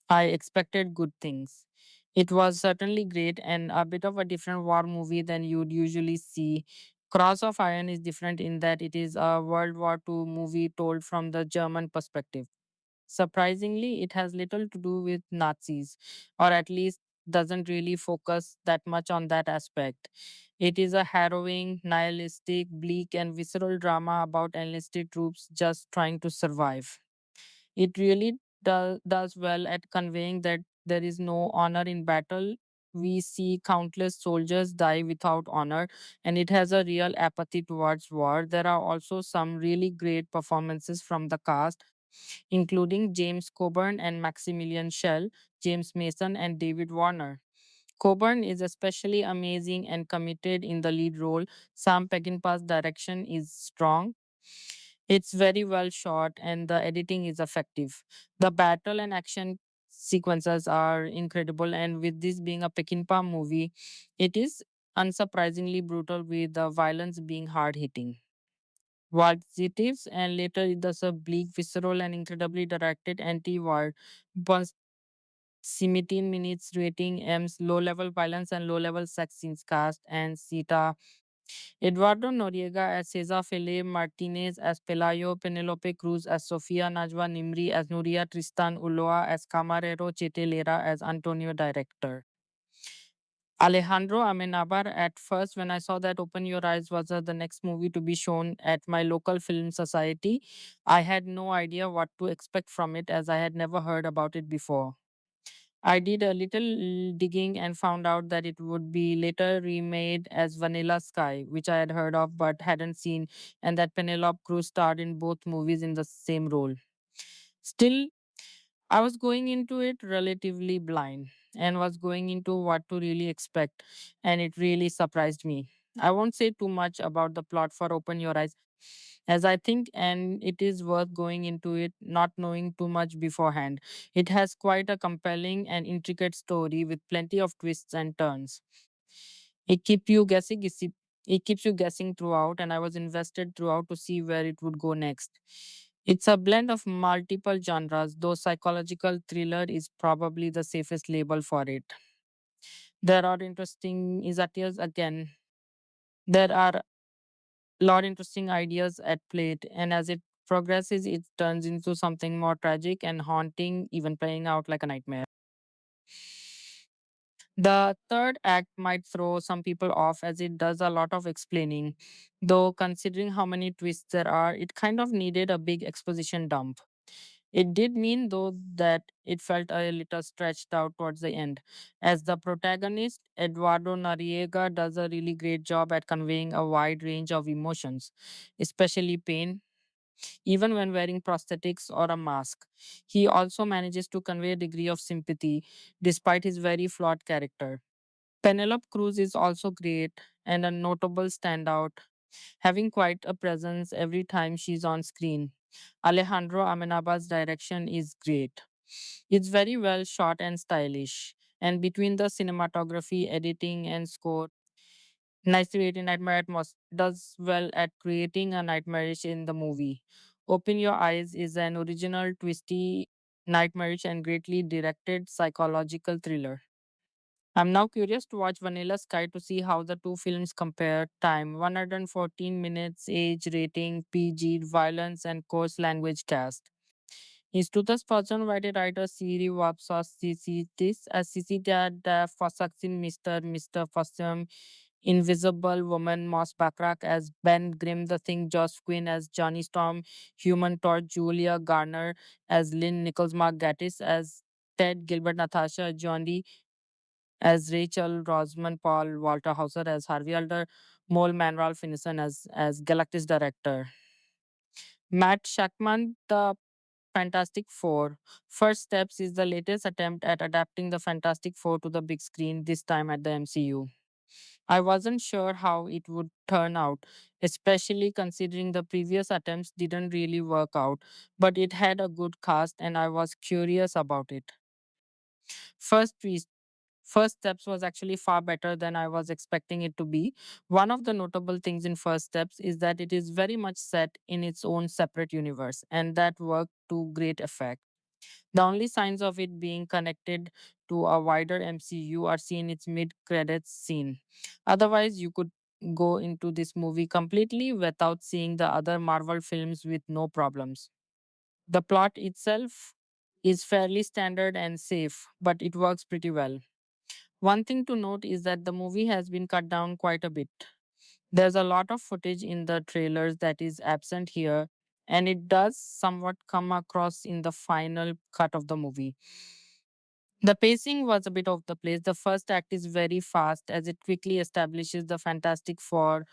I expected good things. It was certainly great and a bit of a different war movie than you'd usually see. Cross of Iron is different in that it is a World War II movie told from the German perspective. Surprisingly, it has little to do with Nazis, or at least doesn't really focus that much on that aspect. It is a harrowing, nihilistic, bleak, and visceral drama about enlisted troops just trying to survive. It really does well at conveying that there is no honor in battle. We see countless soldiers die without honor, and it has a real apathy towards war. There are also some really great performances from the cast, including James Coburn and Maximilian Schell, James Mason, and David Warner. Coburn is especially amazing and committed in the lead role. Sam Peckinpah's direction is strong. It's very well shot and the editing is effective. The battle and action sequences are incredible, and with this being a Peckinpah movie, it is unsurprisingly brutal with the violence being hard hitting. Positives and later it does a bleak, visceral, and incredibly directed anti-war. But 17 minutes rating, M's low level violence and low level sex scenes cast, and Sita Eduardo Noriega as Cesar Felipe Martinez as Pelayo, Penelope Cruz as Sofia Najwa Nimri as Nuria Tristan Ulloa as Camarero Chetelera as Antonio Director. Alejandro Amenabar, at first, when I saw that Open Your Eyes was the next movie to be shown at my local film society, I had no idea what to expect from it as I had never heard about it before. I did a little digging and found out that it would be later remade as Vanilla Sky, which I had heard of but hadn't seen, and that Penelope Cruz starred in both movies in the same role. Still, I was going into it relatively blind and was going into what to really expect, and it really surprised me. I won't say too much about the plot for Open Your Eyes, as I think, and it is worth going into it not knowing too much beforehand. It has quite a compelling and intricate story with plenty of twists and turns. It keeps you guessing. It keeps you guessing throughout, and I was invested throughout to see where it would go next. It's a blend of multiple genres, though psychological thriller is probably the safest label for it. There are interesting is that yes, again. There are a lot interesting ideas at play, and as it progresses, it turns into something more tragic and haunting, even playing out like a nightmare. The third act might throw some people off as it does a lot of explaining, though considering how many twists there are, it kind of needed a big exposition dump. It did mean, though, that it felt a little stretched out towards the end, as the protagonist, Eduardo Noriega, does a really great job at conveying a wide range of emotions, especially pain, even when wearing prosthetics or a mask. He also manages to convey a degree of sympathy despite his very flawed character. Penelope Cruz is also great and a notable standout, having quite a presence every time she's on screen. Alejandro Amenabar's direction is great. It's very well shot and stylish. And between the cinematography, editing, and score, nicely rated Nightmare Atmos does well at creating a nightmarish in the movie. Open Your Eyes is an original, twisty, nightmarish, and greatly directed psychological thriller. I'm now curious to watch Vanilla Sky to see how the two films compare. Time 114 minutes, age rating, PG, violence, and coarse language cast. His 2000 writer Siri Wapsos Cicitis as Cicitia da Fossaxin Mr. Fossum Invisible Woman, Moss Backrack as Ben Grimm the Thing, Josh Quinn as Johnny Storm, Human Torch, Julia Garner as Lynn Nichols, Mark Gatiss as Ted Gilbert, Natasha Jondi as Rachel, Rosman Paul, Walter Hauser as Harvey Alder, Mole Manralf Finneson as Galactus Director. Matt Shackman, The Fantastic Four. First Steps is the latest attempt at adapting the Fantastic Four to the big screen, this time at the MCU. I wasn't sure how it would turn out, especially considering the previous attempts didn't really work out, but it had a good cast and I was curious about it. First, we First Steps was actually far better than I was expecting it to be. One of the notable things in First Steps is that it is very much set in its own separate universe, and that worked to great effect. The only signs of it being connected to a wider MCU are seen in its mid credits scene. Otherwise, you could go into this movie completely without seeing the other Marvel films with no problems. The plot itself is fairly standard and safe, but it works pretty well. One thing to note is that the movie has been cut down quite a bit. There's a lot of footage in the trailers that is absent here, and it does somewhat come across in the final cut of the movie. The pacing was a bit off the place. The first act is very fast as it quickly establishes the Fantastic Four,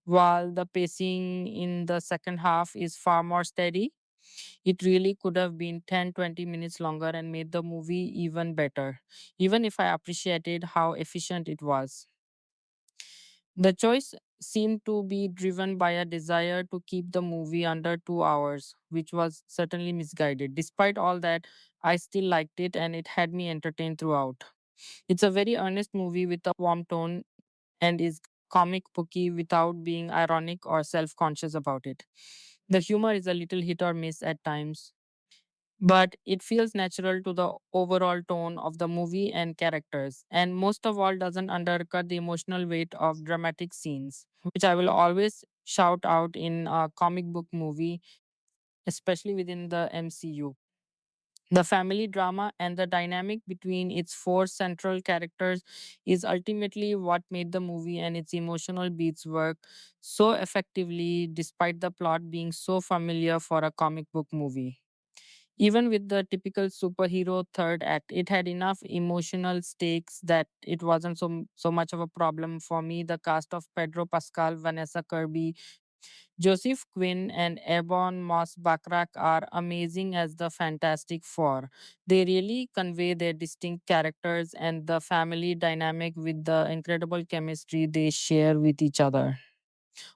while the pacing in the second half is far more steady. It really could have been 10-20 minutes longer and made the movie even better, even if I appreciated how efficient it was. The choice seemed to be driven by a desire to keep the movie under 2 hours, which was certainly misguided. Despite all that, I still liked it and it had me entertained throughout. It's a very earnest movie with a warm tone and is comic booky without being ironic or self conscious about it. The humor is a little hit or miss at times, but it feels natural to the overall tone of the movie and characters, and most of all, doesn't undercut the emotional weight of dramatic scenes, which I will always shout out in a comic book movie, especially within the MCU. The family drama and the dynamic between its four central characters is ultimately what made the movie and its emotional beats work so effectively, despite the plot being so familiar for a comic book movie. Even with the typical superhero third act, it had enough emotional stakes that it wasn't so much of a problem for me. The cast of Pedro Pascal, Vanessa Kirby, Joseph Quinn, and Ebon Moss Backrack are amazing as the Fantastic Four. They really convey their distinct characters and the family dynamic with the incredible chemistry they share with each other.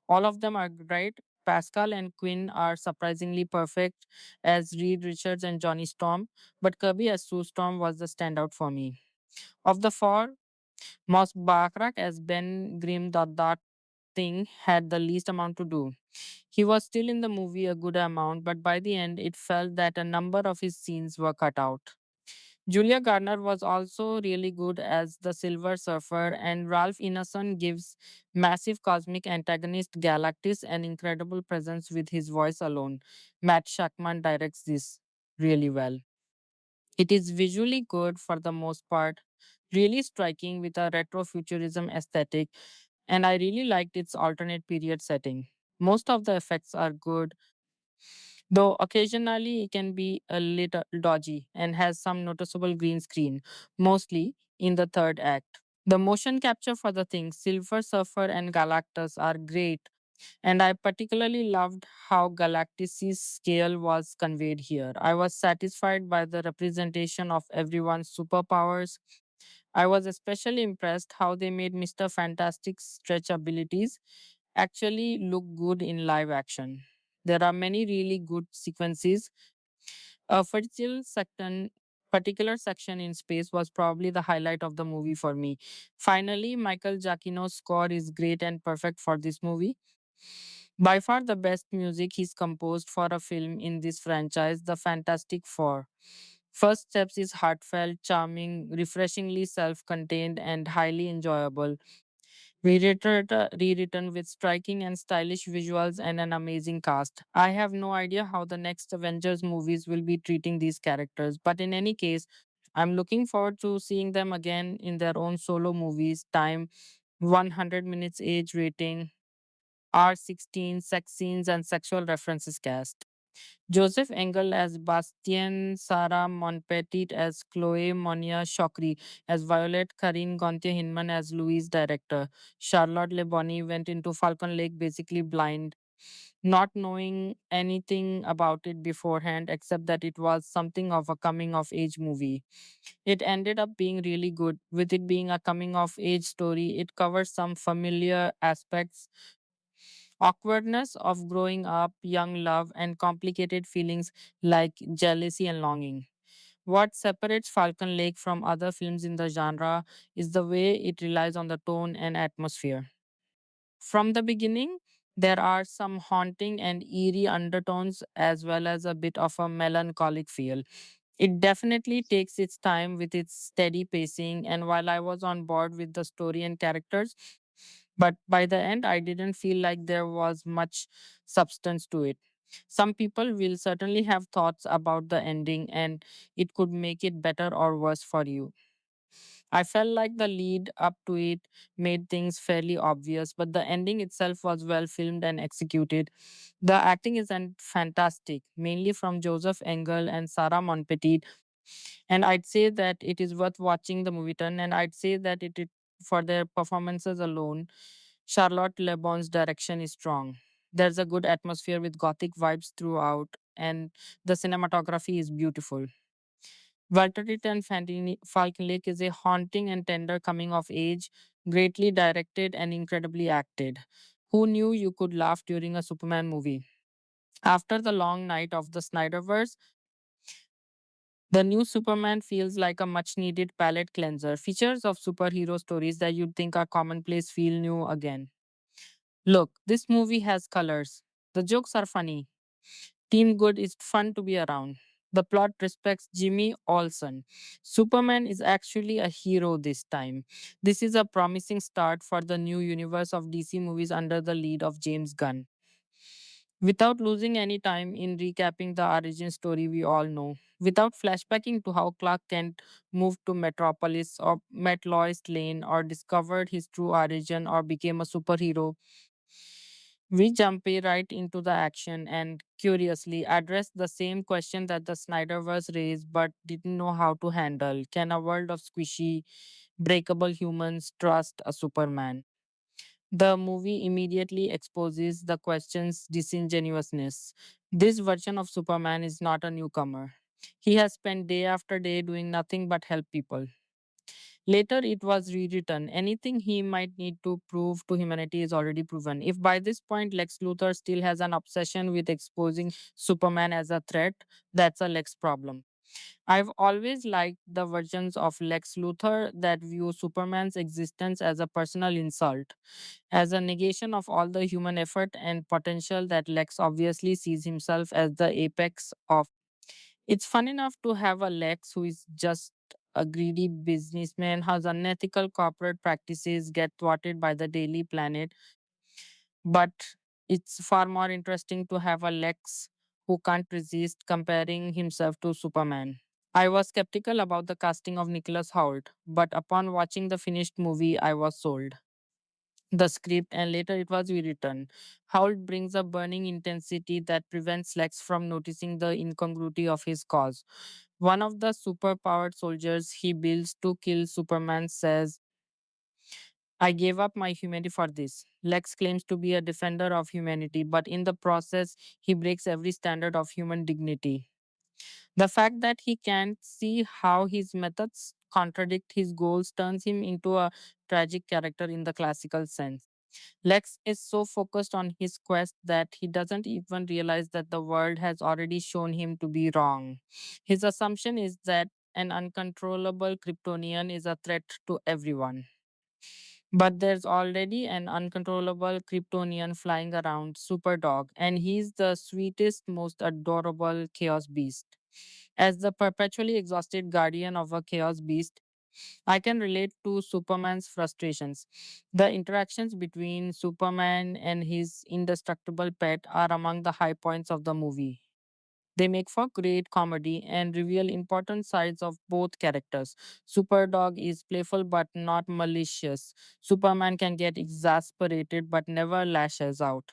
All of them are great. Pascal and Quinn are surprisingly perfect as Reed Richards and Johnny Storm, but Kirby as Sue Storm was the standout for me. Of the four, Moss Backrack as Ben Grimm, that thing had the least amount to do. He was still in the movie a good amount, but by the end, it felt that a number of his scenes were cut out. Julia Garner was also really good as the Silver Surfer, and Ralph Ineson gives massive cosmic antagonist Galactus an incredible presence with his voice alone. Matt Shackman directs this really well. It is visually good for the most part, really striking with a retro futurism aesthetic, and I really liked its alternate period setting. Most of the effects are good, though occasionally it can be a little dodgy and has some noticeable green screen, mostly in the third act. The motion capture for the things, Silver Surfer and Galactus are great, and I particularly loved how Galactus' scale was conveyed here. I was satisfied by the representation of everyone's superpowers. I was especially impressed how they made Mr. Fantastic's stretch abilities actually look good in live action. There are many really good sequences. A particular section in space was probably the highlight of the movie for me. Finally, Michael Giacchino's score is great and perfect for this movie. By far the best music he's composed for a film in this franchise, The Fantastic Four. First Steps is heartfelt, charming, refreshingly self contained, and highly enjoyable. Rewritten with striking and stylish visuals and an amazing cast. I have no idea how the next Avengers movies will be treating these characters, but in any case, I'm looking forward to seeing them again in their own solo movies time 100 minutes age rating, R16, sex scenes, and sexual references cast. Joseph Engel as Bastien, Sarah Monpetit as Chloe, Monia Chokri as Violet, Karine Gonthe-Hinman as Louise, director. Charlotte Le Bonny went into Falcon Lake basically blind, not knowing anything about it beforehand except that it was something of a coming of age movie. It ended up being really good. With it being a coming of age story, it covers some familiar aspects: awkwardness of growing up, young love, and complicated feelings like jealousy and longing. What separates Falcon Lake from other films in the genre is the way it relies on the tone and atmosphere. From the beginning, there are some haunting and eerie undertones as well as a bit of a melancholic feel. It definitely takes its time with its steady pacing, and while I was on board with the story and characters, but by the end, I didn't feel like there was much substance to it. Some people will certainly have thoughts about the ending, and it could make it better or worse for you. I felt like the lead up to it made things fairly obvious, but the ending itself was well filmed and executed. The acting is fantastic, mainly from Joseph Engel and Sarah Monpetit, and I'd say that it is worth watching the movie turn, and I'd say that it for their performances alone, Charlotte Lebon's direction is strong. There's a good atmosphere with gothic vibes throughout, and the cinematography is beautiful. Walter and Falcon Lake is a haunting and tender coming of age, greatly directed and incredibly acted. Who knew you could laugh during a Superman movie? After the long night of the Snyderverse, the new Superman feels like a much needed palate cleanser. Features of superhero stories that you'd think are commonplace feel new again. Look, this movie has colors. The jokes are funny. Team Good is fun to be around. The plot respects Jimmy Olsen. Superman is actually a hero this time. This is a promising start for the new universe of DC movies under the lead of James Gunn. Without losing any time in recapping the origin story we all know, without flashbacking to how Clark Kent moved to Metropolis or met Lois Lane or discovered his true origin or became a superhero, we jump right into the action and curiously address the same question that the Snyderverse raised but didn't know how to handle. Can a world of squishy, breakable humans trust a Superman? The movie immediately exposes the question's disingenuousness. This version of Superman is not a newcomer. He has spent day after day doing nothing but help people. Later, it was rewritten. Anything he might need to prove to humanity is already proven. If by this point Lex Luthor still has an obsession with exposing Superman as a threat, that's a Lex problem. I've always liked the versions of Lex Luthor that view Superman's existence as a personal insult, as a negation of all the human effort and potential that Lex obviously sees himself as the apex of. It's fun enough to have a Lex who is just a greedy businessman whose unethical corporate practices get thwarted by the Daily Planet, but it's far more interesting to have a Lex who can't resist comparing himself to Superman. I was skeptical about the casting of Nicholas Hoult, but upon watching the finished movie, I was sold. The script and later it was rewritten. Hoult brings a burning intensity that prevents Lex from noticing the incongruity of his cause. One of the superpowered soldiers he builds to kill Superman says, I gave up my humanity for this. Lex claims to be a defender of humanity, but in the process, he breaks every standard of human dignity. The fact that he can't see how his methods contradict his goals turns him into a tragic character in the classical sense. Lex is so focused on his quest that he doesn't even realize that the world has already shown him to be wrong. His assumption is that an uncontrollable Kryptonian is a threat to everyone. But there's already an uncontrollable Kryptonian flying around, Superdog, and he's the sweetest, most adorable Chaos Beast. As the perpetually exhausted guardian of a Chaos Beast, I can relate to Superman's frustrations. The interactions between Superman and his indestructible pet are among the high points of the movie. They make for great comedy and reveal important sides of both characters. Superdog is playful but not malicious. Superman can get exasperated but never lashes out.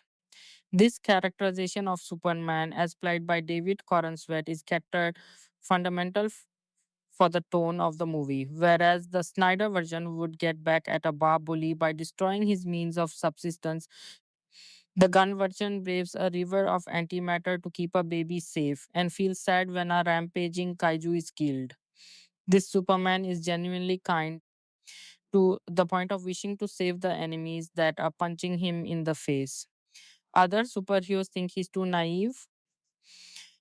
This characterization of Superman, as played by David Corenswet, is kept fundamental for the tone of the movie, whereas the Snyder version would get back at a bar bully by destroying his means of subsistence. The gun version braves a river of antimatter to keep a baby safe and feels sad when a rampaging kaiju is killed. This Superman is genuinely kind to the point of wishing to save the enemies that are punching him in the face. Other superheroes think he's too naive.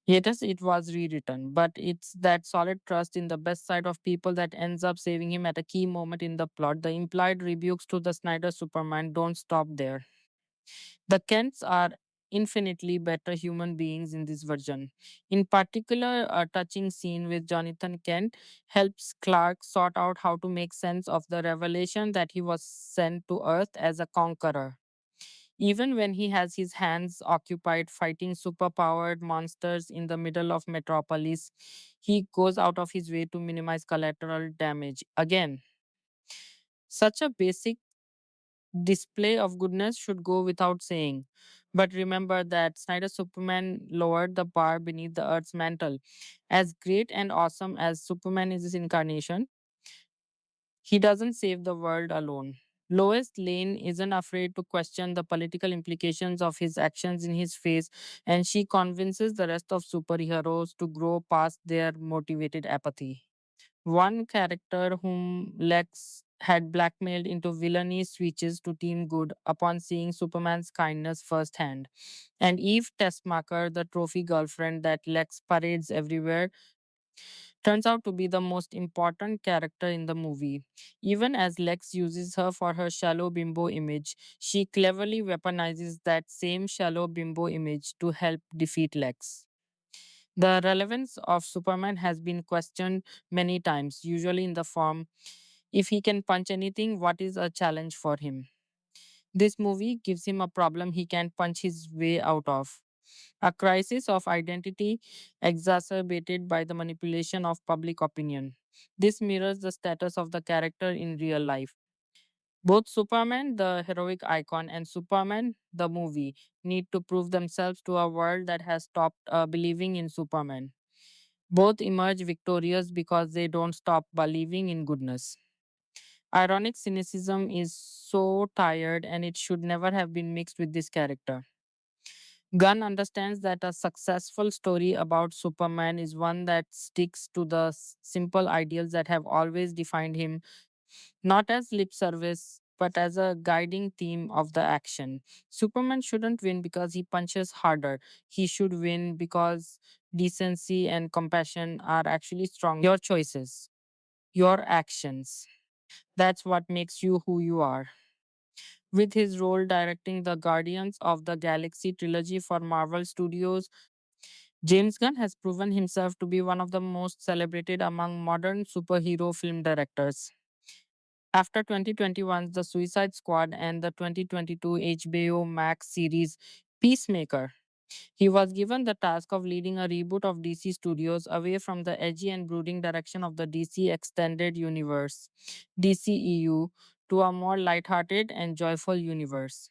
Yet as it was rewritten, but it's that solid trust in the best side of people that ends up saving him at a key moment in the plot. The implied rebukes to the Snyder Superman don't stop there. The Kents are infinitely better human beings in this version. In particular, a touching scene with Jonathan Kent helps Clark sort out how to make sense of the revelation that he was sent to Earth as a conqueror. Even when he has his hands occupied fighting superpowered monsters in the middle of Metropolis, he goes out of his way to minimize collateral damage. Again, such a basic display of goodness should go without saying. But remember that Snyder Superman lowered the bar beneath the Earth's mantle. As great and awesome as Superman is his incarnation, he doesn't save the world alone. Lois Lane isn't afraid to question the political implications of his actions in his face, and she convinces the rest of superheroes to grow past their motivated apathy. One character whom Lex had blackmailed into villainy switches to Team Good upon seeing Superman's kindness firsthand. And Eve Tessmacher, the trophy girlfriend that Lex parades everywhere, turns out to be the most important character in the movie. Even as Lex uses her for her shallow bimbo image, she cleverly weaponizes that same shallow bimbo image to help defeat Lex. The relevance of Superman has been questioned many times, usually in the form if he can punch anything, what is a challenge for him? This movie gives him a problem he can punch his way out of. A crisis of identity exacerbated by the manipulation of public opinion. This mirrors the status of the character in real life. Both Superman, the heroic icon, and Superman, the movie, need to prove themselves to a world that has stopped believing in Superman. Both emerge victorious because they don't stop believing in goodness. Ironic cynicism is so tired and it should never have been mixed with this character. Gunn understands that a successful story about Superman is one that sticks to the simple ideals that have always defined him, not as lip service, but as a guiding theme of the action. Superman shouldn't win because he punches harder. He should win because decency and compassion are actually strong. Your choices, your actions. That's what makes you who you are. With his role directing the Guardians of the Galaxy trilogy for Marvel Studios, James Gunn has proven himself to be one of the most celebrated among modern superhero film directors. After 2021's The Suicide Squad and the 2022 HBO Max series Peacemaker, he was given the task of leading a reboot of DC Studios away from the edgy and brooding direction of the DC Extended Universe, DCEU, to a more lighthearted and joyful universe.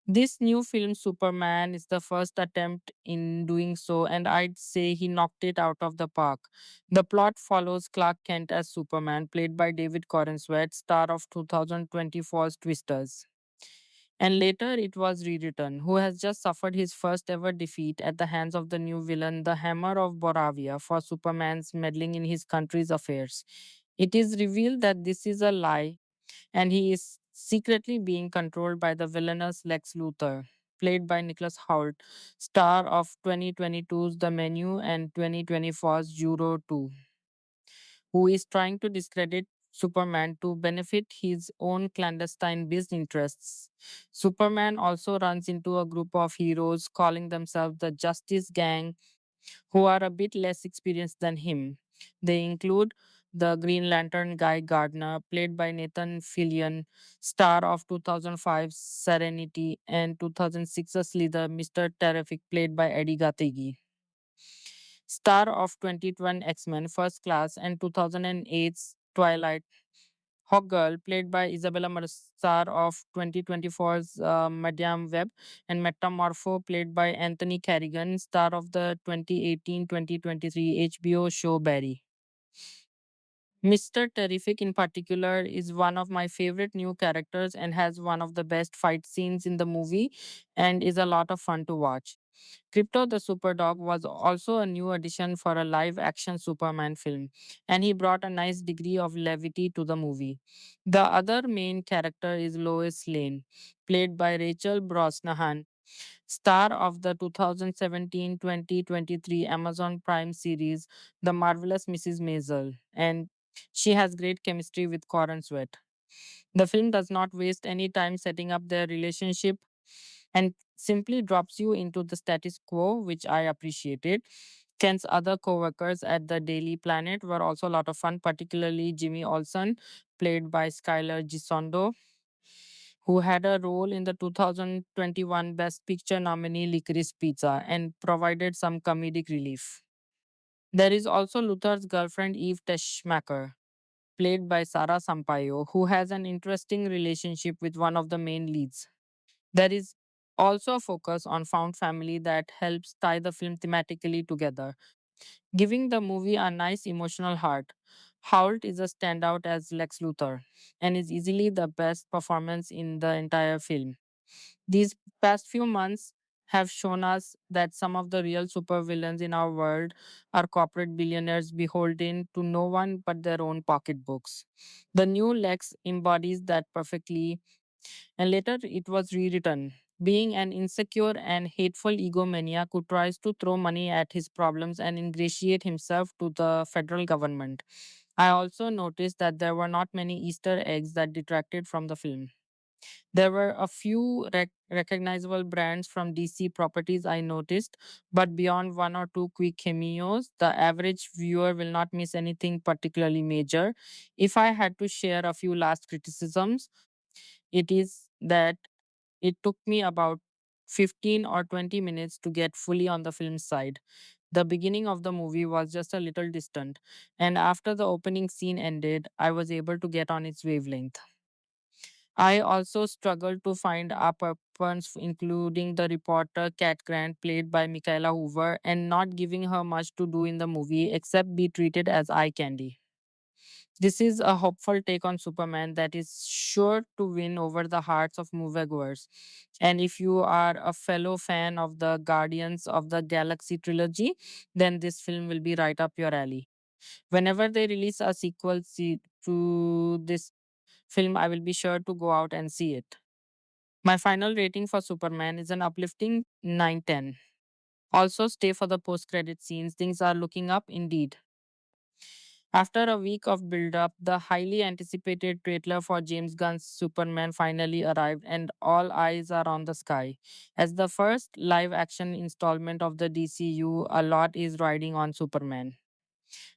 This new film, Superman, is the first attempt in doing so, and I'd say he knocked it out of the park. The plot follows Clark Kent as Superman, played by David Corenswet, star of 2024's Twisters. And later it was rewritten, who has just suffered his first ever defeat at the hands of the new villain, the Hammer of Boravia, for Superman's meddling in his country's affairs. It is revealed that this is a lie and he is secretly being controlled by the villainous Lex Luthor, played by Nicholas Hoult, star of 2022's The Menu and 2024's Juro 2, who is trying to discredit Superman to benefit his own clandestine business interests. Superman also runs into a group of heroes calling themselves the Justice Gang who are a bit less experienced than him. They include the Green Lantern Guy Gardner, played by Nathan Fillion, star of 2005's Serenity and 2006's Slither, Mr. Terrific, played by Eddie Gattigi. star of 2021 X-Men First Class and 2008's Twilight. Hawkgirl, played by Isabella Marcel of 2024's Madame Web, and Metamorpho, played by Anthony Carrigan, star of the 2018-2023 HBO show Barry. Mr. Terrific, in particular, is one of my favorite new characters and has one of the best fight scenes in the movie and is a lot of fun to watch. Crypto the Superdog was also a new addition for a live action Superman film, and he brought a nice degree of levity to the movie. The other main character is Lois Lane, played by Rachel Brosnahan, star of the 2017-2023 Amazon Prime series The Marvelous Mrs. Maisel, and she has great chemistry with Corenswet. The film does not waste any time setting up their relationship and simply drops you into the status quo, which I appreciated. Ken's other co-workers at the Daily Planet were also a lot of fun, particularly Jimmy Olsen, played by Skylar Gisondo, who had a role in the 2021 Best Picture nominee Licorice Pizza and provided some comedic relief. There is also Luther's girlfriend Eve Teschmacher, played by Sarah Sampaio, who has an interesting relationship with one of the main leads. There is also a focus on found family that helps tie the film thematically together, giving the movie a nice emotional heart. Hoult is a standout as Lex Luthor and is easily the best performance in the entire film. These past few months have shown us that some of the real supervillains in our world are corporate billionaires beholden to no one but their own pocketbooks. The new Lex embodies that perfectly, and later it was rewritten. Being an insecure and hateful egomaniac who tries to throw money at his problems and ingratiate himself to the federal government. I also noticed that there were not many Easter eggs that detracted from the film. There were a few recognizable brands from DC properties I noticed, but beyond one or two quick cameos, the average viewer will not miss anything particularly major. If I had to share a few last criticisms, it is that it took me about 15 or 20 minutes to get fully on the film side. The beginning of the movie was just a little distant, and after the opening scene ended, I was able to get on its wavelength. I also struggled to find our purpose, including the reporter Cat Grant, played by Michaela Hoover, and not giving her much to do in the movie except be treated as eye candy. This is a hopeful take on Superman that is sure to win over the hearts of moviegoers. And if you are a fellow fan of the Guardians of the Galaxy trilogy, then this film will be right up your alley. Whenever they release a sequel to this film, I will be sure to go out and see it. My final rating for Superman is an uplifting 9/10. Also, stay for the post credit scenes. Things are looking up indeed. After a week of build up, the highly anticipated trailer for James Gunn's Superman finally arrived, and all eyes are on the sky. As the first live action installment of the DCU, a lot is riding on Superman.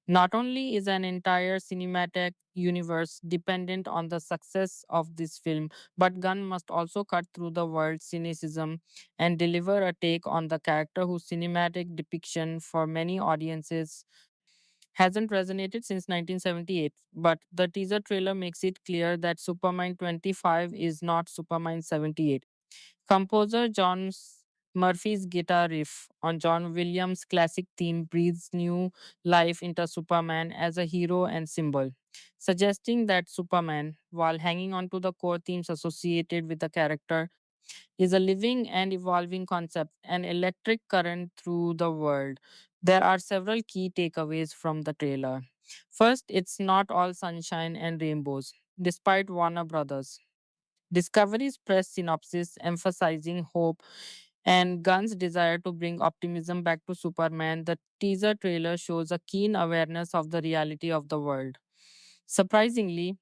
Not only is an entire cinematic universe dependent on the success of this film, but Gunn must also cut through the world's cynicism and deliver a take on the character whose cinematic depiction for many audiences hasn't resonated since 1978. But the teaser trailer makes it clear that Superman 25 is not Superman 78. Composer Murphy's guitar riff on John Williams' classic theme breathes new life into Superman as a hero and symbol, suggesting that Superman, while hanging on to the core themes associated with the character, is a living and evolving concept, an electric current through the world. There are several key takeaways from the trailer. First, it's not all sunshine and rainbows, despite Warner Brothers. Discovery's press synopsis emphasizing hope and Gunn's desire to bring optimism back to Superman, the teaser trailer shows a keen awareness of the reality of the world. Surprisingly,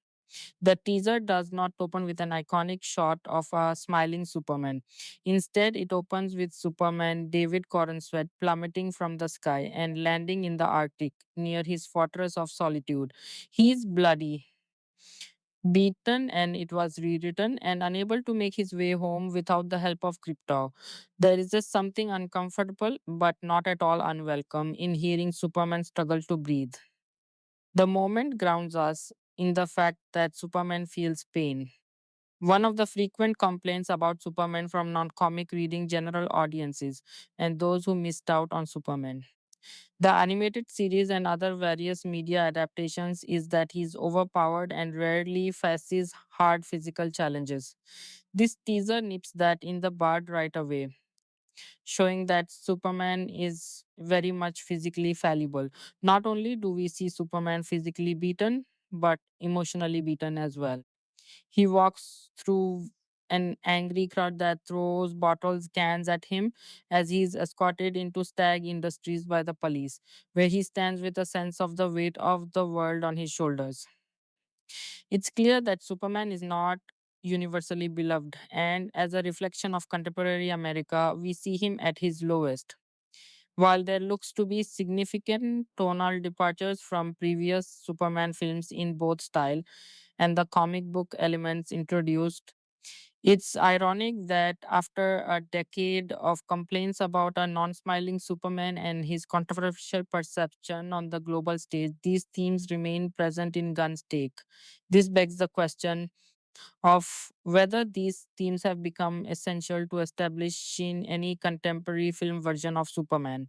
the teaser does not open with an iconic shot of a smiling Superman. Instead, it opens with Superman David Corenswet plummeting from the sky and landing in the Arctic near his fortress of solitude. He is bloody, beaten and it was rewritten, and unable to make his way home without the help of crypto. There is just something uncomfortable but not at all unwelcome in hearing Superman struggle to breathe. The moment grounds us in the fact that Superman feels pain. One of the frequent complaints about Superman from non comic reading general audiences and those who missed out on Superman. The animated series and other various media adaptations is that he's overpowered and rarely faces hard physical challenges. This teaser nips that in the bud right away, showing that Superman is very much physically fallible. Not only do we see Superman physically beaten, but emotionally beaten as well. He walks through an angry crowd that throws bottles, cans at him as he is escorted into Stag Industries by the police, where he stands with a sense of the weight of the world on his shoulders. It's clear that Superman is not universally beloved, and as a reflection of contemporary America, we see him at his lowest. While there looks to be significant tonal departures from previous Superman films in both style and the comic book elements introduced, it's ironic that after a decade of complaints about a non smiling Superman and his controversial perception on the global stage, these themes remain present in Gunn's take. This begs the question of whether these themes have become essential to establishing any contemporary film version of Superman.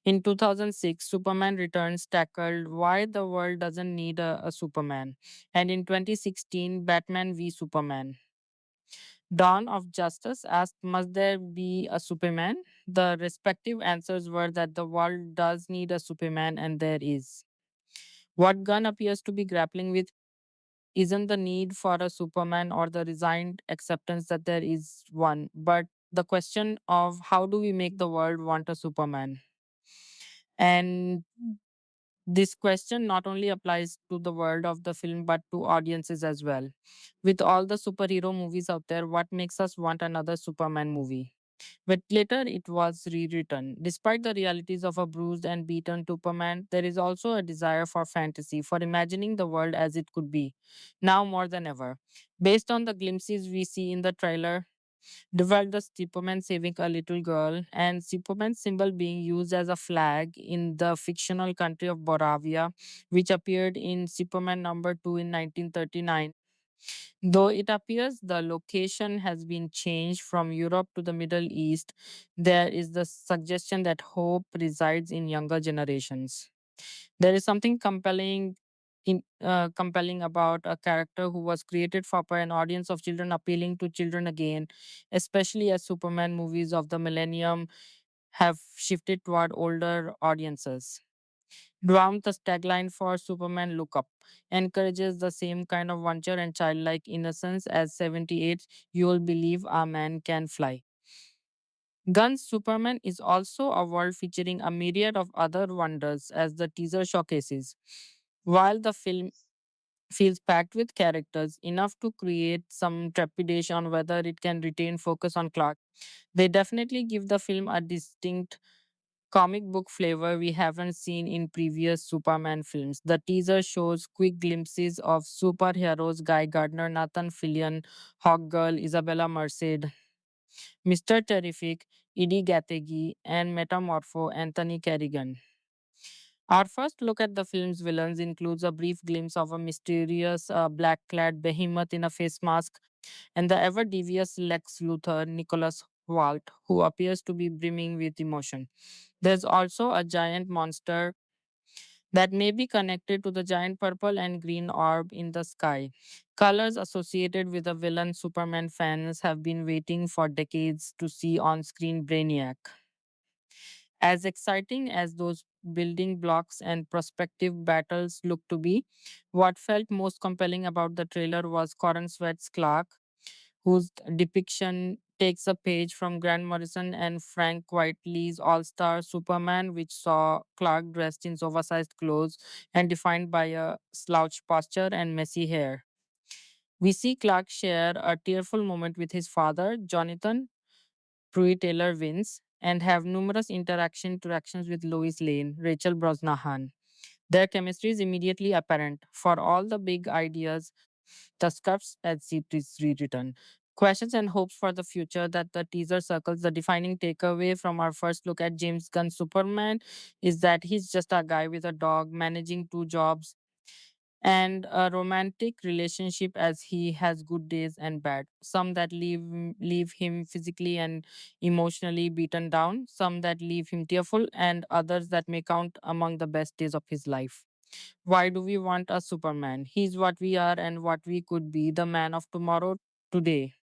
In 2006, Superman Returns tackled why the world doesn't need a Superman. And in 2016, Batman v Superman. Dawn of Justice asked, must there be a Superman? The respective answers were that the world does need a Superman and there is. What Gunn appears to be grappling with isn't the need for a Superman or the resigned acceptance that there is one, but the question of how do we make the world want a Superman? And this question not only applies to the world of the film but to audiences as well. With all the superhero movies out there, what makes us want another Superman movie? But later it was rewritten. Despite the realities of a bruised and beaten Superman, there is also a desire for fantasy, for imagining the world as it could be, now more than ever. Based on the glimpses we see in the trailer, developed the Superman saving a little girl, and Superman's symbol being used as a flag in the fictional country of Boravia, which appeared in Superman number 2 in 1939. Though it appears the location has been changed from Europe to the Middle East, there is the suggestion that hope resides in younger generations. There is something compelling about a character who was created for an audience of children appealing to children again, especially as Superman movies of the millennium have shifted toward older audiences. Dwarf the tagline for Superman Look Up encourages the same kind of wonder and childlike innocence as 78 You'll Believe a Man Can Fly. Guns Superman is also a world featuring a myriad of other wonders as the teaser showcases. While the film feels packed with characters enough to create some trepidation on whether it can retain focus on Clark, they definitely give the film a distinct comic book flavor we haven't seen in previous Superman films. The teaser shows quick glimpses of superheroes Guy Gardner, Nathan Fillion, Hawkgirl, Isabella Merced, Mr. Terrific, Edie Gathegi, and Metamorpho Anthony Kerrigan. Our first look at the film's villains includes a brief glimpse of a mysterious black clad behemoth in a face mask and the ever devious Lex Luthor, Nicholas Walt, who appears to be brimming with emotion. There's also a giant monster that may be connected to the giant purple and green orb in the sky. Colors associated with the villain Superman fans have been waiting for decades to see on screen Brainiac. As exciting as those building blocks and prospective battles look to be, what felt most compelling about the trailer was Corenswet's Clark, whose depiction takes a page from Grant Morrison and Frank Whiteley's All Star Superman, which saw Clark dressed in oversized clothes and defined by a slouched posture and messy hair. We see Clark share a tearful moment with his father, Jonathan Pruitt Taylor Vince, and have numerous interactions with Lois Lane, Rachel Brosnahan. Their chemistry is immediately apparent. For all the big ideas the scripts as it is rewritten. Questions and hopes for the future that the teaser circles. The defining takeaway from our first look at James Gunn's Superman is that he's just a guy with a dog managing two jobs and a romantic relationship, as he has good days and bad, some that leave him physically and emotionally beaten down, some that leave him tearful, and others that may count among the best days of his life. Why do we want a Superman? He's what we are and what we could be, the man of tomorrow, today.